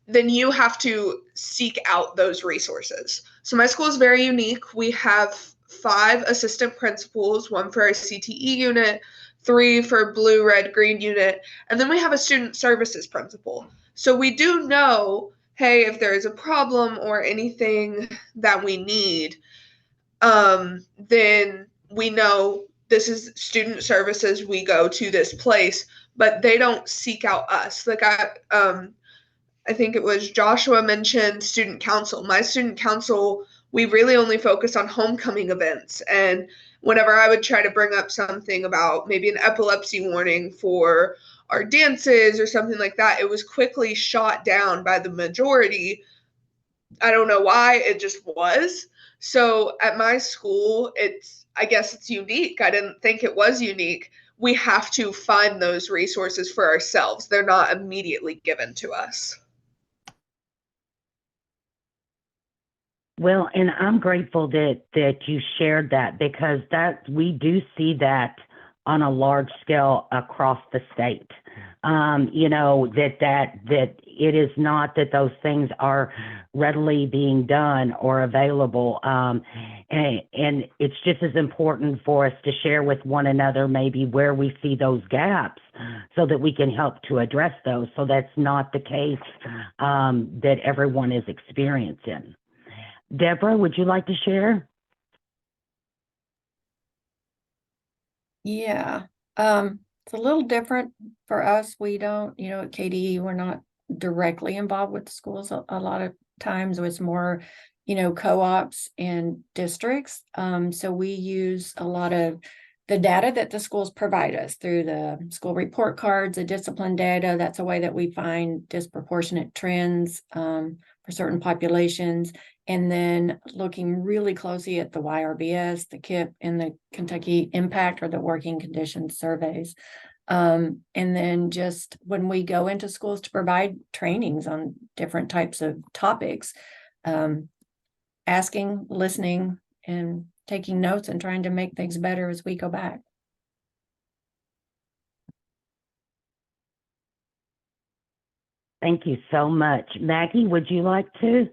then you have to seek out those resources. So my school is very unique. We have 5 assistant principals, 1 for our CTE unit, 3 for blue, red, green unit, and then we have a student services principal. So we do know, hey, if there is a problem or anything that we need, then we know this is student services, we go to this place, but they don't seek out us. Like I think it was Joshua mentioned student council. My student council, we really only focus on homecoming events. And whenever I would try to bring up something about maybe an epilepsy warning for our dances or something like that, it was quickly shot down by the majority. I don't know why, it just was. So at my school, I guess it's unique. I didn't think it was unique. We have to find those resources for ourselves. They're not immediately given to us.
Well, and I'm grateful that you shared that, because we do see that on a large scale across the state. That it is not that those things are readily being done or available. And it's just as important for us to share with one another maybe where we see those gaps so that we can help to address those. So that's not the case that everyone is experiencing. Deborah, would you like to share?
Yeah, it's a little different for us. We don't, at KDE, we're not directly involved with schools. A lot of times it's more, co-ops and districts. So we use a lot of the data that the schools provide us through the school report cards, the discipline data. That's a way that we find disproportionate trends for certain populations. And then looking really closely at the YRBS, the KIP, and the Kentucky Impact, or the Working Conditions surveys. And then just when we go into schools to provide trainings on different types of topics, asking, listening, and taking notes and trying to make things better as we go back.
Thank you so much. Maggie, would you like to?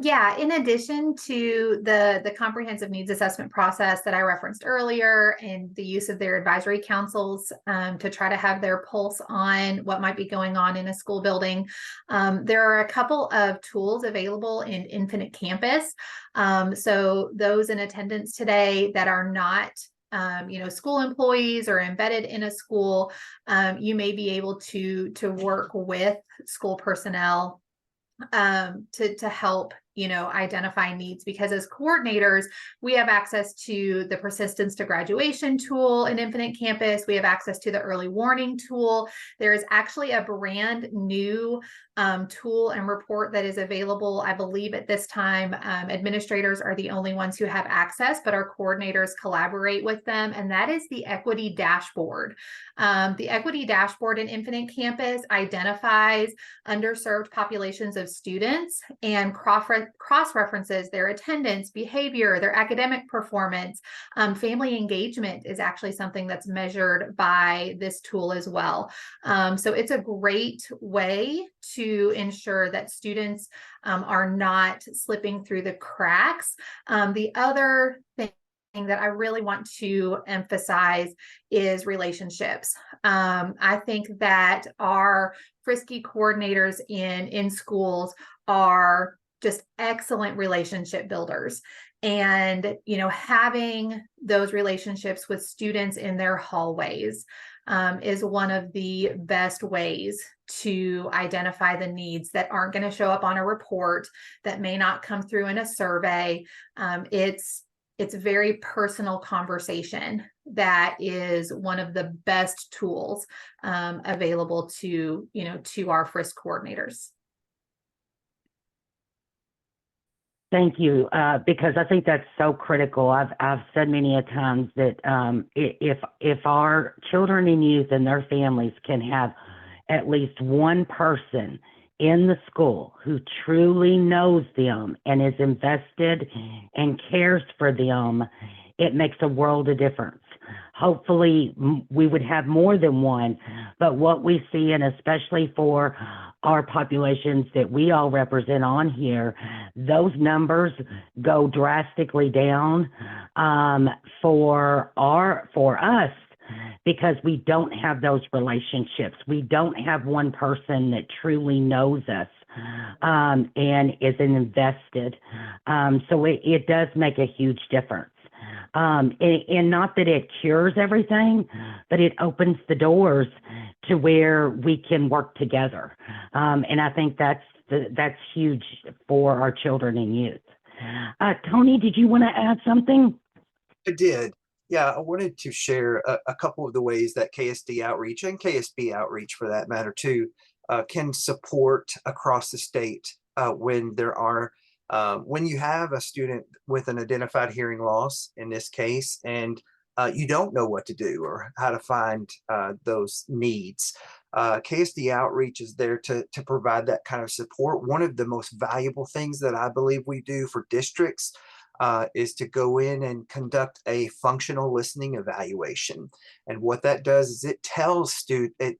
Yeah, in addition to the comprehensive needs assessment process that I referenced earlier, and the use of their advisory councils to try to have their pulse on what might be going on in a school building, there are a couple of tools available in Infinite Campus. So those in attendance today that are not school employees or embedded in a school, you may be able to work with school personnel to help identify needs, because as coordinators, we have access to the persistence to graduation tool in Infinite Campus. We have access to the early warning tool. There is actually a brand new tool and report that is available. I believe at this time, administrators are the only ones who have access, but our coordinators collaborate with them, and that is the Equity Dashboard. The Equity Dashboard in Infinite Campus identifies underserved populations of students and cross-references their attendance, behavior, their academic performance. Family engagement is actually something that's measured by this tool as well. So it's a great way to ensure that students are not slipping through the cracks. The other thing that I really want to emphasize is relationships. I think that our Frisky coordinators in schools are just excellent relationship builders. And, having those relationships with students in their hallways is one of the best ways to identify the needs that aren't going to show up on a report, that may not come through in a survey. It's a very personal conversation that is one of the best tools available to our FRISC coordinators.
Thank you, because I think that's so critical. I've said many a times that if our children and youth and their families can have at least one person in the school who truly knows them and is invested and cares for them, it makes a world of difference. Hopefully we would have more than one, but what we see, and especially for our populations that we all represent on here, those numbers go drastically down for us, because we don't have those relationships. We don't have one person that truly knows us and is invested. So it does make a huge difference. And not that it cures everything, but it opens the doors to where we can work together. And I think that's huge for our children and youth. Tony, did you want to add something?
I did. Yeah, I wanted to share a couple of the ways that KSD outreach, and KSB outreach for that matter too, can support across the state when you have a student with an identified hearing loss in this case, and you don't know what to do or how to find those needs. KSD outreach is there to provide that kind of support. One of the most valuable things that I believe we do for districts is to go in and conduct a functional listening evaluation. And what that does is it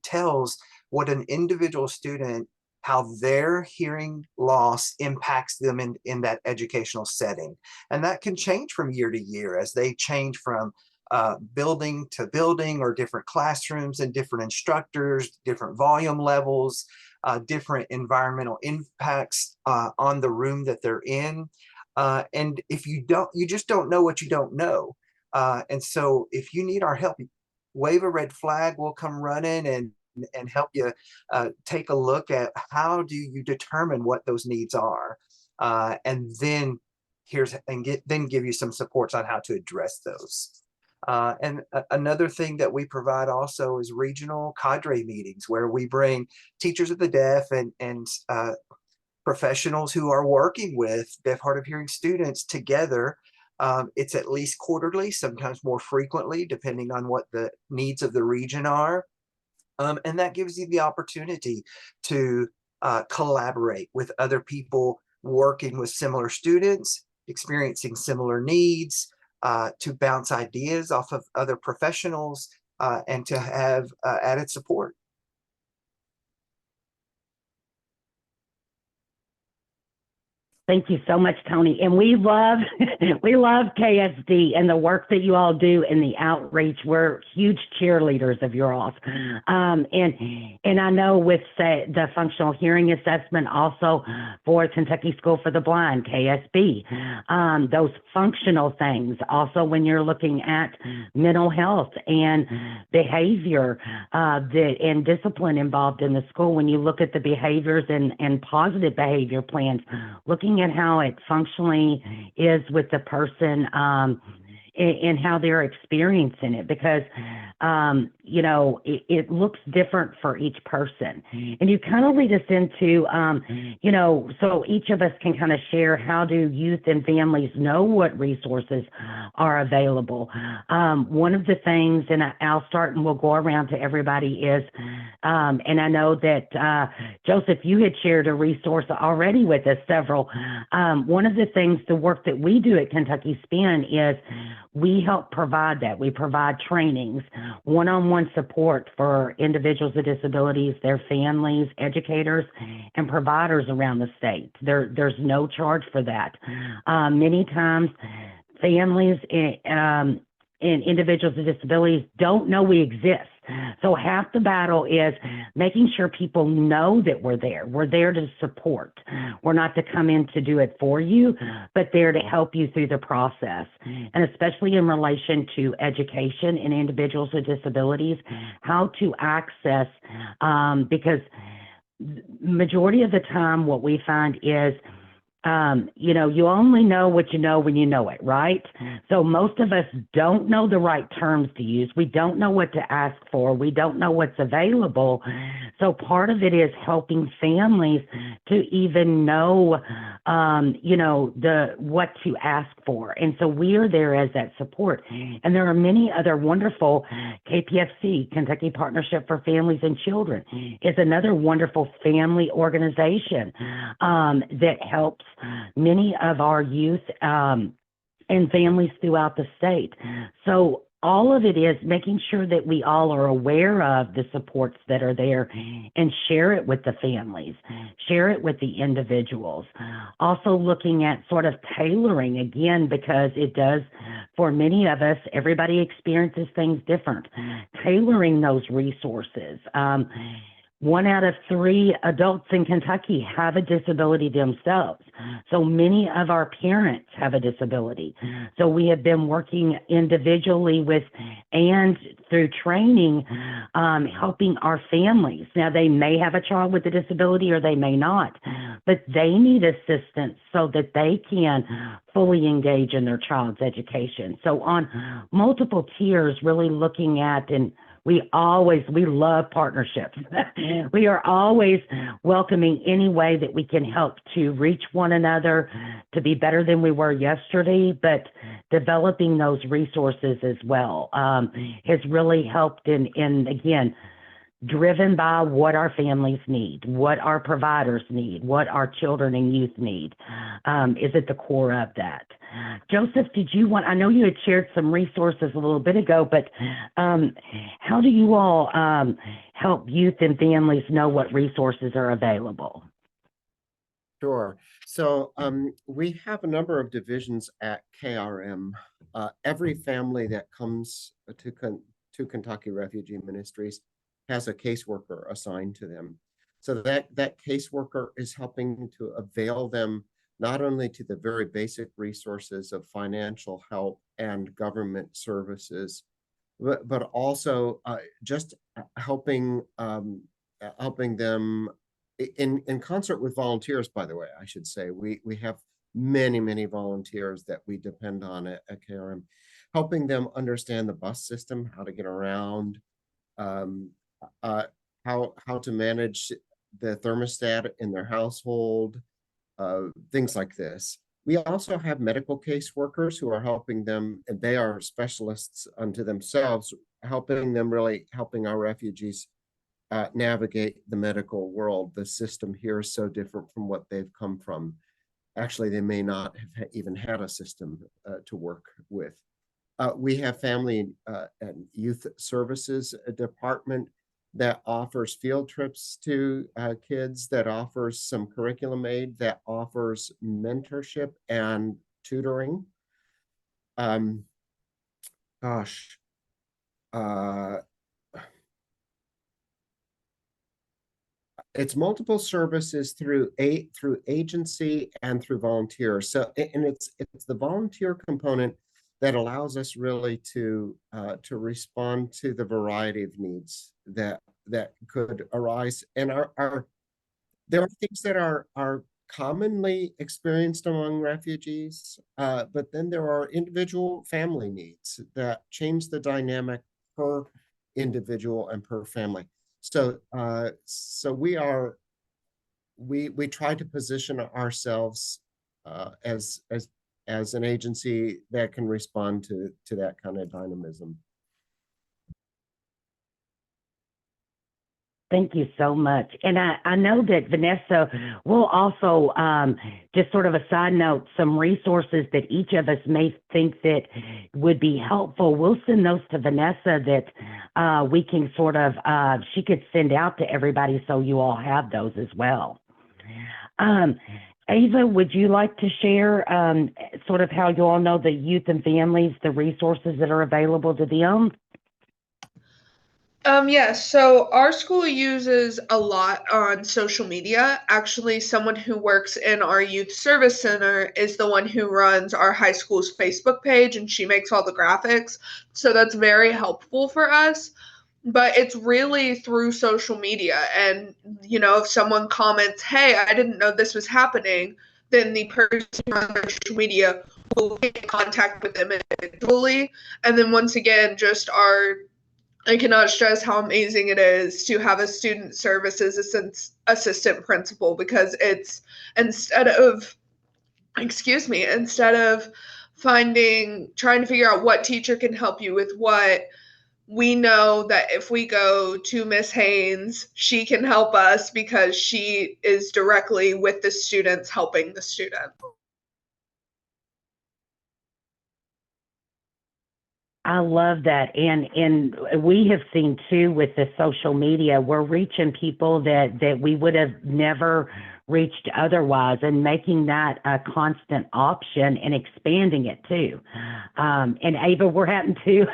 tells what an individual student, how their hearing loss impacts them in that educational setting. And that can change from year to year as they change from building to building, or different classrooms and different instructors, different volume levels, different environmental impacts on the room that they're in. And if you just don't know what you don't know. And so if you need our help, wave a red flag, we'll come running and help you take a look at how do you determine what those needs are. And then give you some supports on how to address those. And another thing that we provide also is regional cadre meetings, where we bring teachers of the deaf and professionals who are working with deaf, hard of hearing students together. It's at least quarterly, sometimes more frequently, depending on what the needs of the region are. And that gives you the opportunity to collaborate with other people working with similar students, experiencing similar needs, to bounce ideas off of other professionals, and to have added support.
Thank you so much, Tony. And we love KSD and the work that you all do in the outreach. We're huge cheerleaders of yours. And I know with the functional hearing assessment also for Kentucky School for the Blind, KSB, those functional things. Also, when you're looking at mental health and behavior and discipline involved in the school, when you look at the behaviors and positive behavior plans, looking at how it functionally is with the person and how they're experiencing it, because it looks different for each person. And you kind of lead us into so each of us can kind of share, how do youth and families know what resources are available. One of the things, and I'll start and we'll go around to everybody, is and I know that Joseph, you had shared a resource already with us, several. One of the things, the work that we do at Kentucky SPIN, is we help provide that. We provide trainings, one-on-one support for individuals with disabilities, their families, educators, and providers around the state. There's no charge for that. Many times families and individuals with disabilities don't know we exist. So half the battle is making sure people know that we're there. We're there to support. We're not to come in to do it for you, but there to help you through the process. And especially in relation to education and individuals with disabilities, how to access, because majority of the time what we find is you only know what you know when you know it, right? So most of us don't know the right terms to use. We don't know what to ask for. We don't know what's available. So part of it is helping families to even know, what to ask for. And so we are there as that support. And there are many other wonderful KPFC, Kentucky Partnership for Families and Children, is another wonderful family organization that helps many of our youth and families throughout the state. So all of it is making sure that we all are aware of the supports that are there and share it with the families, share it with the individuals. Also looking at sort of tailoring, again, because it does, for many of us, everybody experiences things different. Tailoring those resources. 1 out of 3 adults in Kentucky have a disability themselves. So many of our parents have a disability. So we have been working individually with and through training, helping our families. Now, they may have a child with a disability or they may not, but they need assistance so that they can fully engage in their child's education. So on multiple tiers, really looking at, and we love partnerships. We are always welcoming any way that we can help to reach one another, to be better than we were yesterday, but developing those resources as well has really helped in again, driven by what our families need, what our providers need, what our children and youth need, is at the core of that. Joseph, I know you had shared some resources a little bit ago, but how do you all help youth and families know what resources are available?
Sure. So we have a number of divisions at KRM. Every family that comes to Kentucky Refugee Ministries has a caseworker assigned to them. So that caseworker is helping to avail them not only to the very basic resources of financial help and government services, but also just helping them in concert with volunteers, by the way, I should say. We have many volunteers that we depend on at KRM, helping them understand the bus system, how to get around, how to manage the thermostat in their household, things like this. We also have medical caseworkers who are helping them, and they are specialists unto themselves, helping our refugees navigate the medical world. The system here is so different from what they've come from. Actually, they may not have even had a system to work with. We have family and youth services department that offers field trips to kids, that offers some curriculum aid, that offers mentorship and tutoring. It's multiple services through agency and through volunteers. So, and it's the volunteer component that allows us really to respond to the variety of needs that could arise. And there are things that are commonly experienced among refugees, but then there are individual family needs that change the dynamic per individual and per family. So we try to position ourselves as an agency that can respond to that kind of dynamism.
Thank you so much. And I know that Vanessa will also, just sort of a side note, some resources that each of us may think that would be helpful. We'll send those to Vanessa that we can sort of, she could send out to everybody so you all have those as well. Ava, would you like to share sort of how you all know the youth and families, the resources that are available to them?
Yes, so our school uses a lot on social media. Actually, someone who works in our youth service center is the one who runs our high school's Facebook page, and she makes all the graphics. So that's very helpful for us. But it's really through social media. And, if someone comments, hey, I didn't know this was happening, then the person on social media will get in contact with them individually. And then once again, I cannot stress how amazing it is to have a student services assistant principal, because it's instead of, instead of trying to figure out what teacher can help you with what, we know that if we go to Miss Haynes, she can help us because she is directly with the students helping the student.
I love that. And we have seen too with the social media, we're reaching people that we would have never reached otherwise, and making that a constant option and expanding it too. And Ava, we're having to,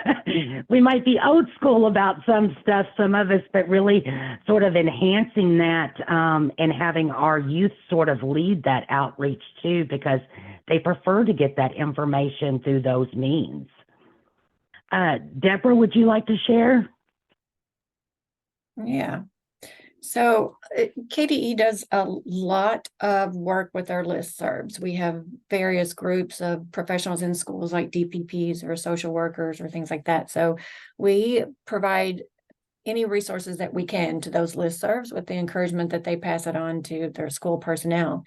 we might be old school about some stuff, some of us, but really sort of enhancing that and having our youth sort of lead that outreach too, because they prefer to get that information through those means. Deborah, would you like to share?
Yeah. So KDE does a lot of work with our listservs. We have various groups of professionals in schools like DPPs or social workers or things like that. So we provide any resources that we can to those listservs with the encouragement that they pass it on to their school personnel.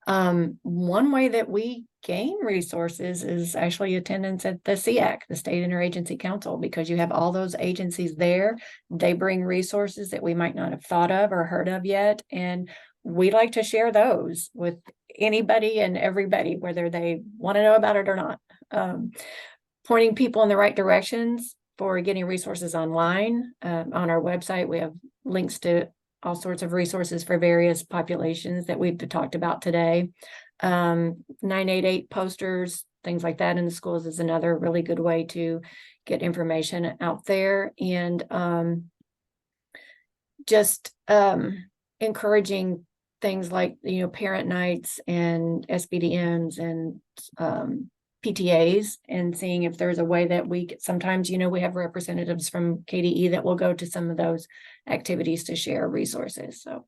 One way that we gain resources is actually attendance at the SEAC, the State Interagency Council, because you have all those agencies there. They bring resources that we might not have thought of or heard of yet. And we like to share those with anybody and everybody, whether they want to know about it or not. Pointing people in the right directions for getting resources online. On our website, we have links to all sorts of resources for various populations that we've talked about today. 988 posters, things like that in the schools is another really good way to get information out there. And just encouraging things like, parent nights and SBDMs and PTAs, and seeing if there's a way that sometimes, we have representatives from KDE that will go to some of those activities to share resources. So.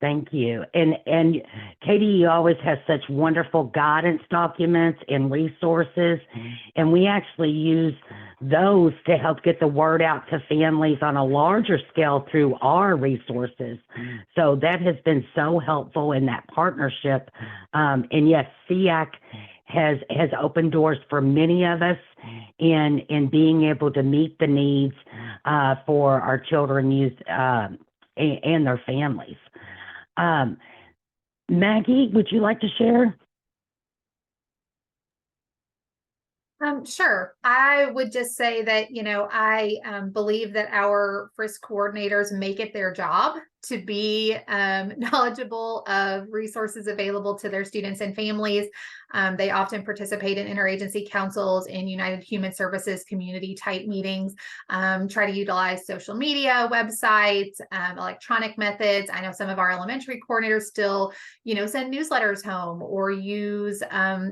Thank you. And KDE always has such wonderful guidance documents and resources, and we actually use those to help get the word out to families on a larger scale through our resources. So that has been so helpful in that partnership. And yes, SEAC has opened doors for many of us in being able to meet the needs for our children, youth, and their families. Maggie, would you like to share?
Sure. I would just say that, I believe that our FRISC coordinators make it their job to be knowledgeable of resources available to their students and families. They often participate in interagency councils and United Human Services community type meetings, try to utilize social media, websites, electronic methods. I know some of our elementary coordinators still, send newsletters home or use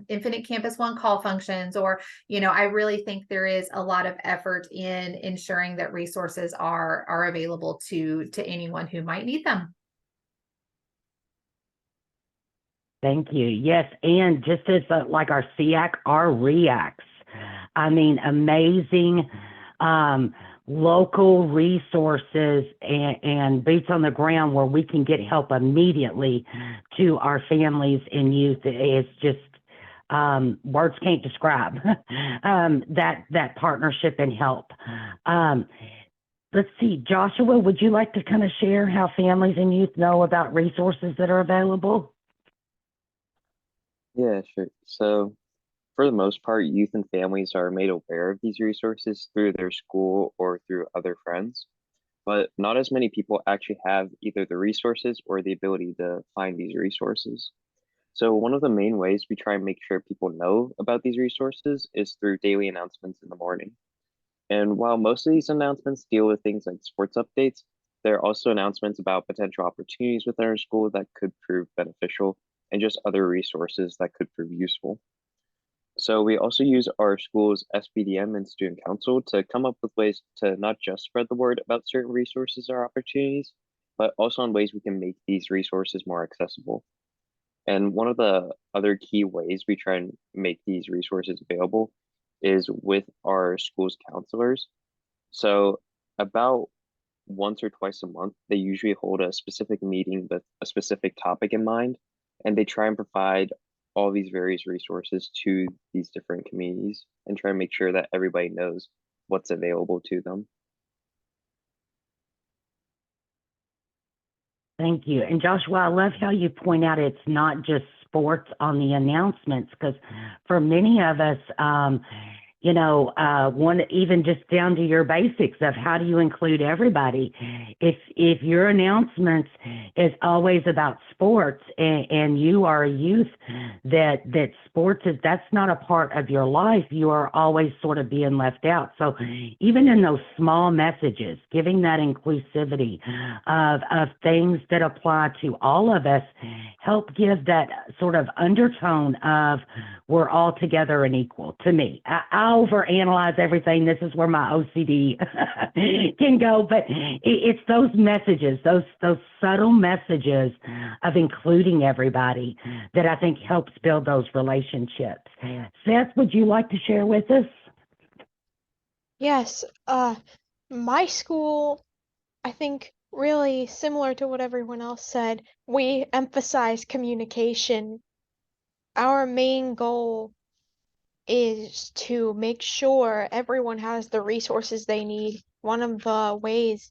Infinite Campus One call functions, or, I really think there is a lot of effort in ensuring that resources are available to anyone who might need them.
Thank you. Yes, and just as like our SEAC, our REACs, I mean, amazing local resources and boots on the ground where we can get help immediately to our families and youth. It's just words can't describe that partnership and help. Let's see, Joshua, would you like to kind of share how families and youth know about resources that are available?
Yeah, sure. So for the most part, youth and families are made aware of these resources through their school or through other friends. but not as many people actually have either the resources or the ability to find these resources. So one of the main ways we try and make sure people know about these resources is through daily announcements in the morning. And while most of these announcements deal with things like sports updates, there are also announcements about potential opportunities within our school that could prove beneficial and just other resources that could prove useful. So we also use our school's SBDM and student council to come up with ways to not just spread the word about certain resources or opportunities, but also on ways we can make these resources more accessible. And one of the other key ways we try and make these resources available is with our school's counselors. So about once or twice a month, they usually hold a specific meeting with a specific topic in mind, and they try and provide all these various resources to these different communities and try and make sure that everybody knows what's available to them.
Thank you. And Joshua, I love how you point out it's not just sports on the announcements, because for many of us, one even just down to your basics of how do you include everybody. If your announcements is always about sports and you are a youth that sports is, that's not a part of your life, you are always sort of being left out. So even in those small messages, giving that inclusivity of things that apply to all of us, help give that sort of undertone of we're all together and equal. To me, I overanalyze everything. This is where my OCD can go, but it's those messages, those subtle messages of including everybody that I think helps build those relationships. Seth, would you like to share with us?
Yes, my school, I think, really similar to what everyone else said, we emphasize communication. Our main goal is to make sure everyone has the resources they need. One of the ways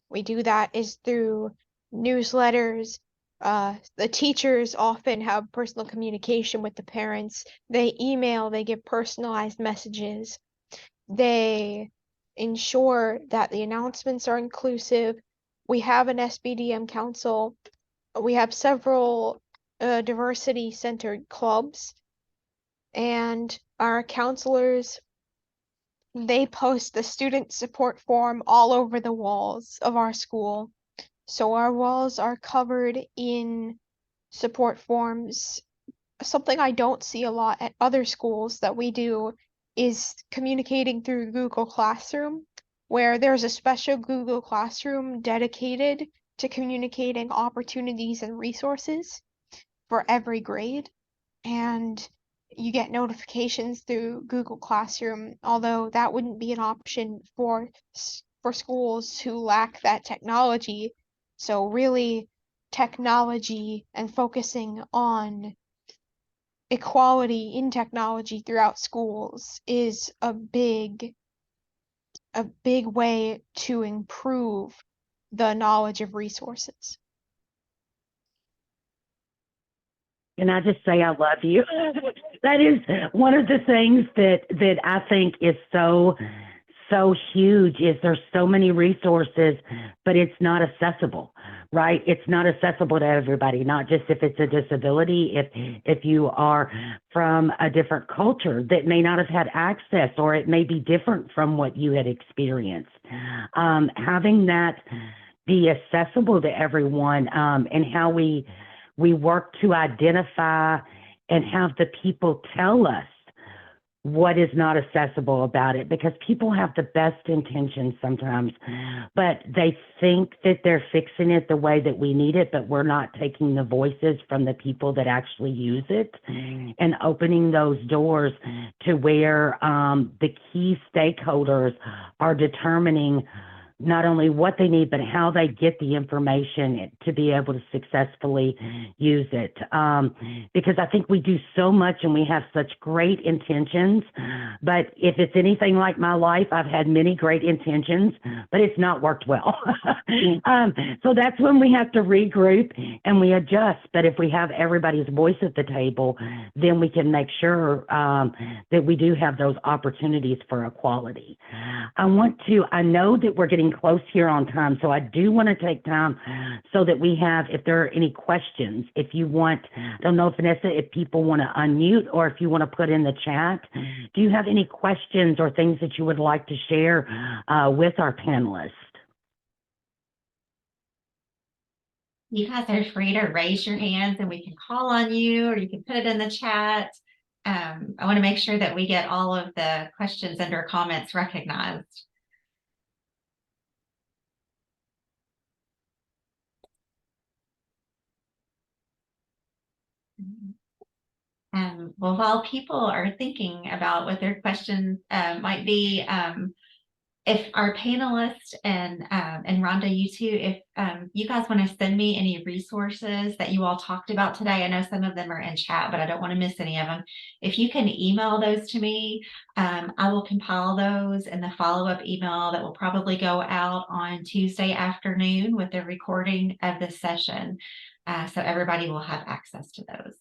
we do that is through newsletters. The teachers often have personal communication with the parents. They email, they give personalized messages. They ensure that the announcements are inclusive. We have an SBDM council. We have several diversity-centered clubs, and our counselors, they post the student support form all over the walls of our school. So our walls are covered in support forms. Something I don't see a lot at other schools that we do is communicating through Google Classroom, where there's a special Google Classroom dedicated to communicating opportunities and resources for every grade. And you get notifications through Google Classroom, although that wouldn't be an option for schools who lack that technology. So really, technology and focusing on equality in technology throughout schools is a big way to improve the knowledge of resources.
Can I just say I love you? That is one of the things that I think is so huge, is there's so many resources, but it's not accessible, right? It's not accessible to everybody, not just if it's a disability, if you are from a different culture that may not have had access, or it may be different from what you had experienced. Having that be accessible to everyone, and how we work to identify and have the people tell us what is not accessible about it, because people have the best intentions sometimes, but they think that they're fixing it the way that we need it, but we're not taking the voices from the people that actually use it and opening those doors to where the key stakeholders are determining not only what they need, but how they get the information to be able to successfully use it. Because I think we do so much and we have such great intentions, but if it's anything like my life, I've had many great intentions, but it's not worked well. So that's when we have to regroup and we adjust. But if we have everybody's voice at the table, then we can make sure that we do have those opportunities for equality. I know that we're getting getting close here on time, so I do want to take time so that we have, if there are any questions, if you want, I don't know, Vanessa, if people want to unmute or if you want to put in the chat. Do you have any questions or things that you would like to share with our panelists?
You guys are free to raise your hands and we can call on you, or you can put it in the chat. I want to make sure that we get all of the questions and/or comments recognized. Well, while people are thinking about what their questions might be, if our panelists and Rhonda, you too, if you guys want to send me any resources that you all talked about today, I know some of them are in chat, but I don't want to miss any of them. If you can email those to me, I will compile those in the follow-up email that will probably go out on Tuesday afternoon with the recording of this session. So everybody will have access to those.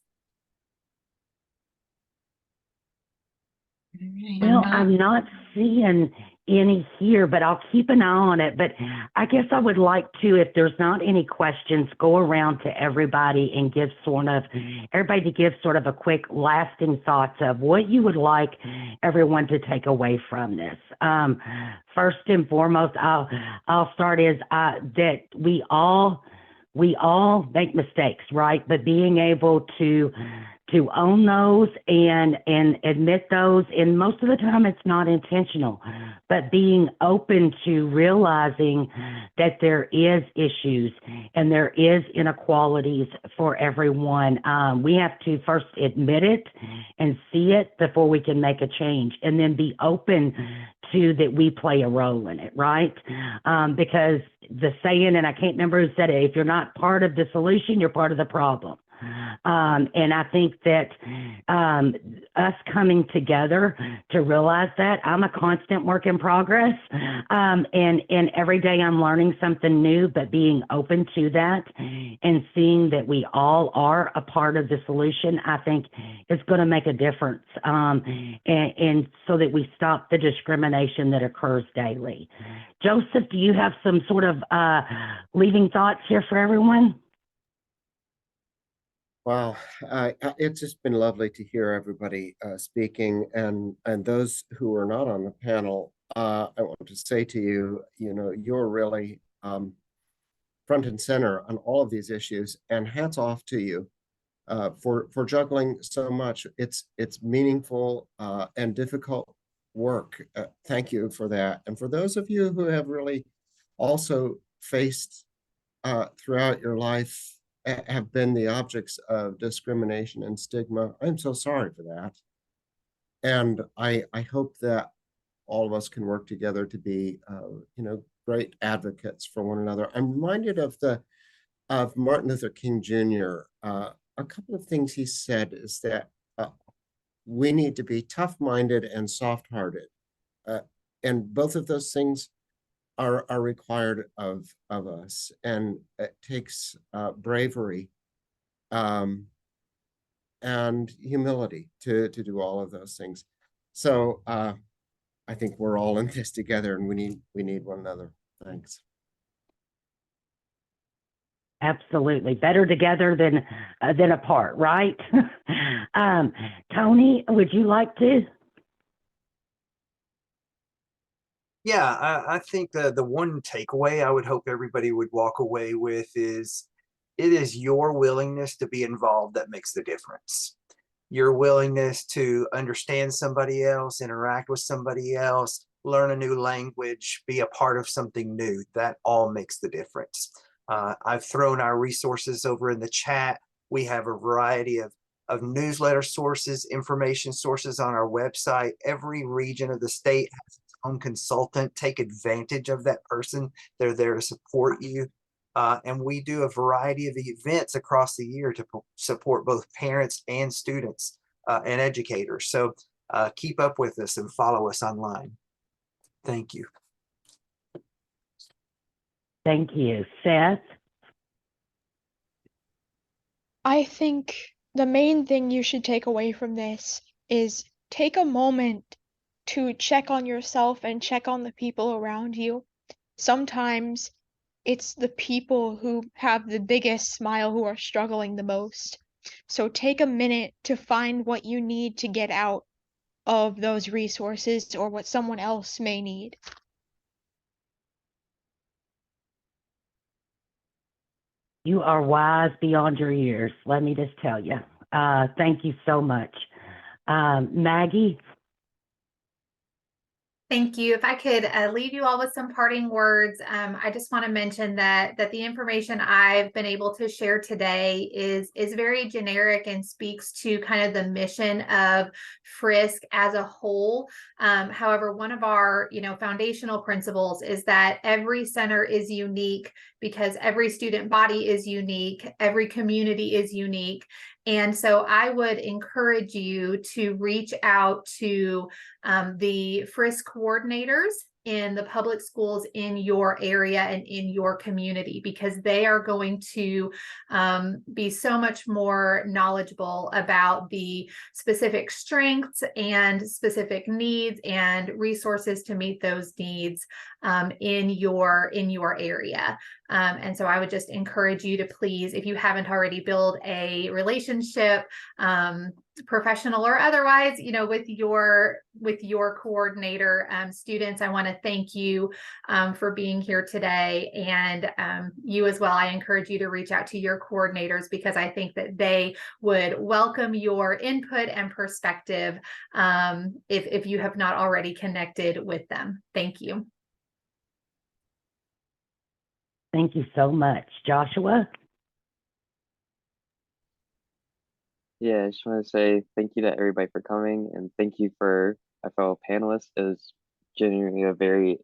Well, I'm not seeing any here, but I'll keep an eye on it. But I guess I would like to, if there's not any questions, go around to everybody and give everybody to give sort of a quick lasting thoughts of what you would like everyone to take away from this. First and foremost, I'll start is that we all make mistakes, right? But being able to own those and admit those, and most of the time it's not intentional, but being open to realizing that there is issues and there is inequalities for everyone. We have to first admit it and see it before we can make a change, and then be open to that we play a role in it, right? Because the saying, and I can't remember who said it, if you're not part of the solution, you're part of the problem. And I think that us coming together to realize that, I'm a constant work in progress, and every day I'm learning something new, but being open to that and seeing that we all are a part of the solution, I think is going to make a difference, and so that we stop the discrimination that occurs daily. Joseph, do you have some sort of leaving thoughts here for everyone?
Wow, it's just been lovely to hear everybody speaking, and those who are not on the panel. I want to say to you, you're really front and center on all of these issues, and hats off to you for juggling so much. It's meaningful and difficult work. Thank you for that, and for those of you who have really also faced throughout your life, have been the objects of discrimination and stigma. I'm so sorry for that. And I hope that all of us can work together to be, great advocates for one another. I'm reminded of Martin Luther King Jr. A couple of things he said is that we need to be tough-minded and soft-hearted. And both of those things are required of us, and it takes bravery and humility to do all of those things. So I think we're all in this together, and we need one another. Thanks.
Absolutely, better together than apart, right? Tony, would you like to?
Yeah, I think the one takeaway I would hope everybody would walk away with is it is your willingness to be involved that makes the difference. Your willingness to understand somebody else, interact with somebody else, learn a new language, be a part of something new, that all makes the difference. I've thrown our resources over in the chat. We have a variety of newsletter sources, information sources on our website. Every region of the state has its own consultant. Take advantage of that person. They're there to support you. And we do a variety of events across the year to support both parents and students and educators. So keep up with us and follow us online. Thank you.
Thank you. Seth?
I think the main thing you should take away from this is take a moment to check on yourself and check on the people around you. sometimes it's the people who have the biggest smile who are struggling the most. So take a minute to find what you need to get out of those resources or what someone else may need.
You are wise beyond your years, let me just tell you. Thank you so much. Maggie?
Thank you. If I could leave you all with some parting words, I just want to mention that the information I've been able to share today is very generic and speaks to kind of the mission of Frisk as a whole. However, one of our foundational principles is that every center is unique because every student body is unique, every community is unique. And so I would encourage you to reach out to the Frisk coordinators in the public schools in your area and in your community, because they are going to be so much more knowledgeable about the specific strengths and specific needs and resources to meet those needs in your area. And so I would just encourage you to please, if you haven't already, build a relationship, professional or otherwise, with your coordinator. Students, I want to thank you for being here today, and you as well. I encourage you to reach out to your coordinators because I think that they would welcome your input and perspective if you have not already connected with them. Thank you.
Thank you so much. Joshua?
Yeah, I just want to say thank you to everybody for coming, and thank you for our fellow panelists. It was genuinely a very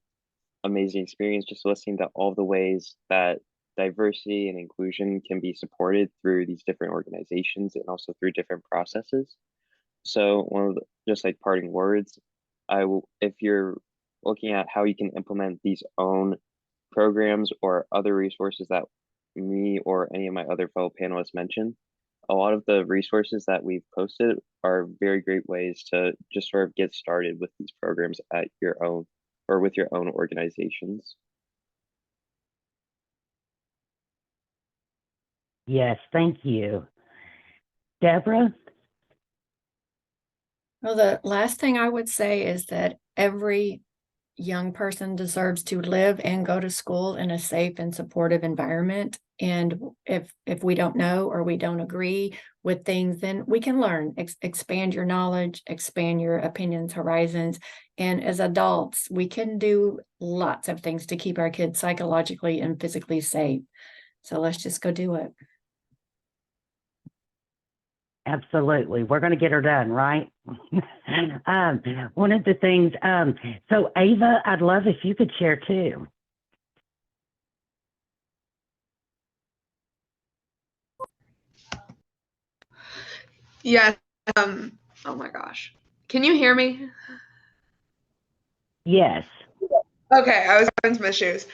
amazing experience just listening to all the ways that diversity and inclusion can be supported through these different organizations and also through different processes. So one of the, just like parting words, if you're looking at how you can implement these own programs or other resources that me or any of my other fellow panelists mentioned, a lot of the resources that we've posted are very great ways to just sort of get started with these programs at your own or with your own organizations.
Yes, thank you. Deborah?
Well, the last thing I would say is that every young person deserves to live and go to school in a safe and supportive environment. And if we don't know or we don't agree with things, then we can learn, expand your knowledge, expand your opinions, horizons. And as adults, we can do lots of things to keep our kids psychologically and physically safe. So let's just go do it.
Absolutely. We're going to get her done, right? One of the things, so Ava, I'd love if you could share too.
Yes. Oh my gosh. Can you hear me?
Yes.
Okay, I was having some issues.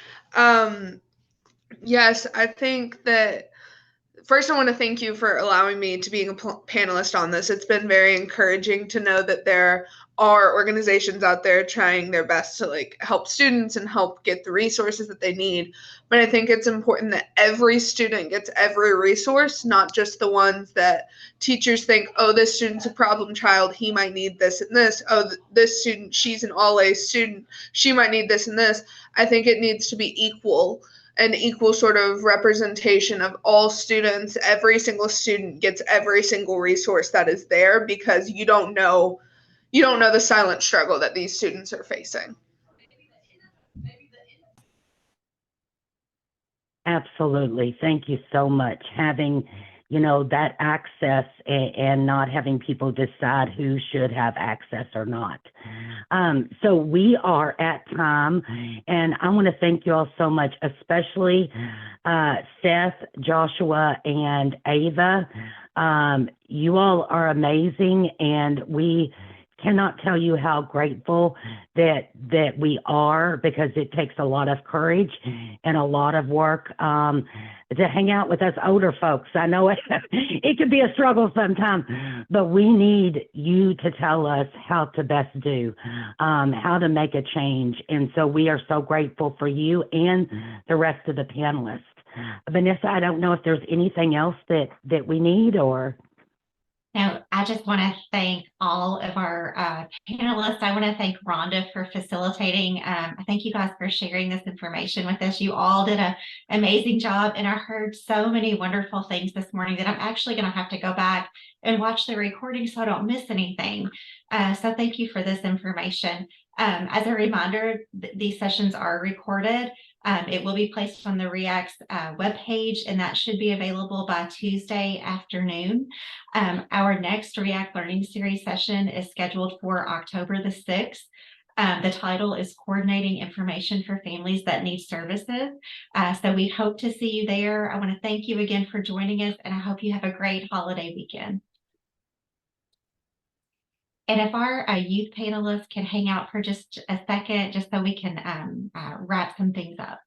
Yes, I think that first I want to thank you for allowing me to be a panelist on this. It's been very encouraging to know that there are organizations out there trying their best to like help students and help get the resources that they need. But I think it's important that every student gets every resource, not just the ones that teachers think, oh, this student's a problem child, he might need this and this. Oh, this student, she's an all-A student, she might need this and this. I think it needs to be equal, an equal sort of representation of all students. Every single student gets every single resource that is there because you don't know the silent struggle that these students are facing.
Absolutely. Thank you so much. Having, that access and not having people decide who should have access or not. So we are at time, and I want to thank you all so much, especially Seth, Joshua, and Ava. You all are amazing, and we cannot tell you how grateful that we are, because it takes a lot of courage and a lot of work to hang out with us older folks. I know it can be a struggle sometimes, but we need you to tell us how to best do, how to make a change. And so we are so grateful for you and the rest of the panelists. Vanessa, I don't know if there's anything else that we need, or.
Now, I just want to thank all of our panelists. I want to thank Rhonda for facilitating. I thank you guys for sharing this information with us. You all did an amazing job, and I heard so many wonderful things this morning that I'm actually going to have to go back and watch the recording so I don't miss anything. So thank you for this information. As a reminder, these sessions are recorded. It will be placed on the REACT's webpage, and that should be available by Tuesday afternoon. Our next REACT Learning Series session is scheduled for October the 6th. The title is Coordinating Information for Families That Need Services. So we hope to see you there. I want to thank you again for joining us, and I hope you have a great holiday weekend. And if our youth panelists can hang out for just a second, just so we can wrap some things up.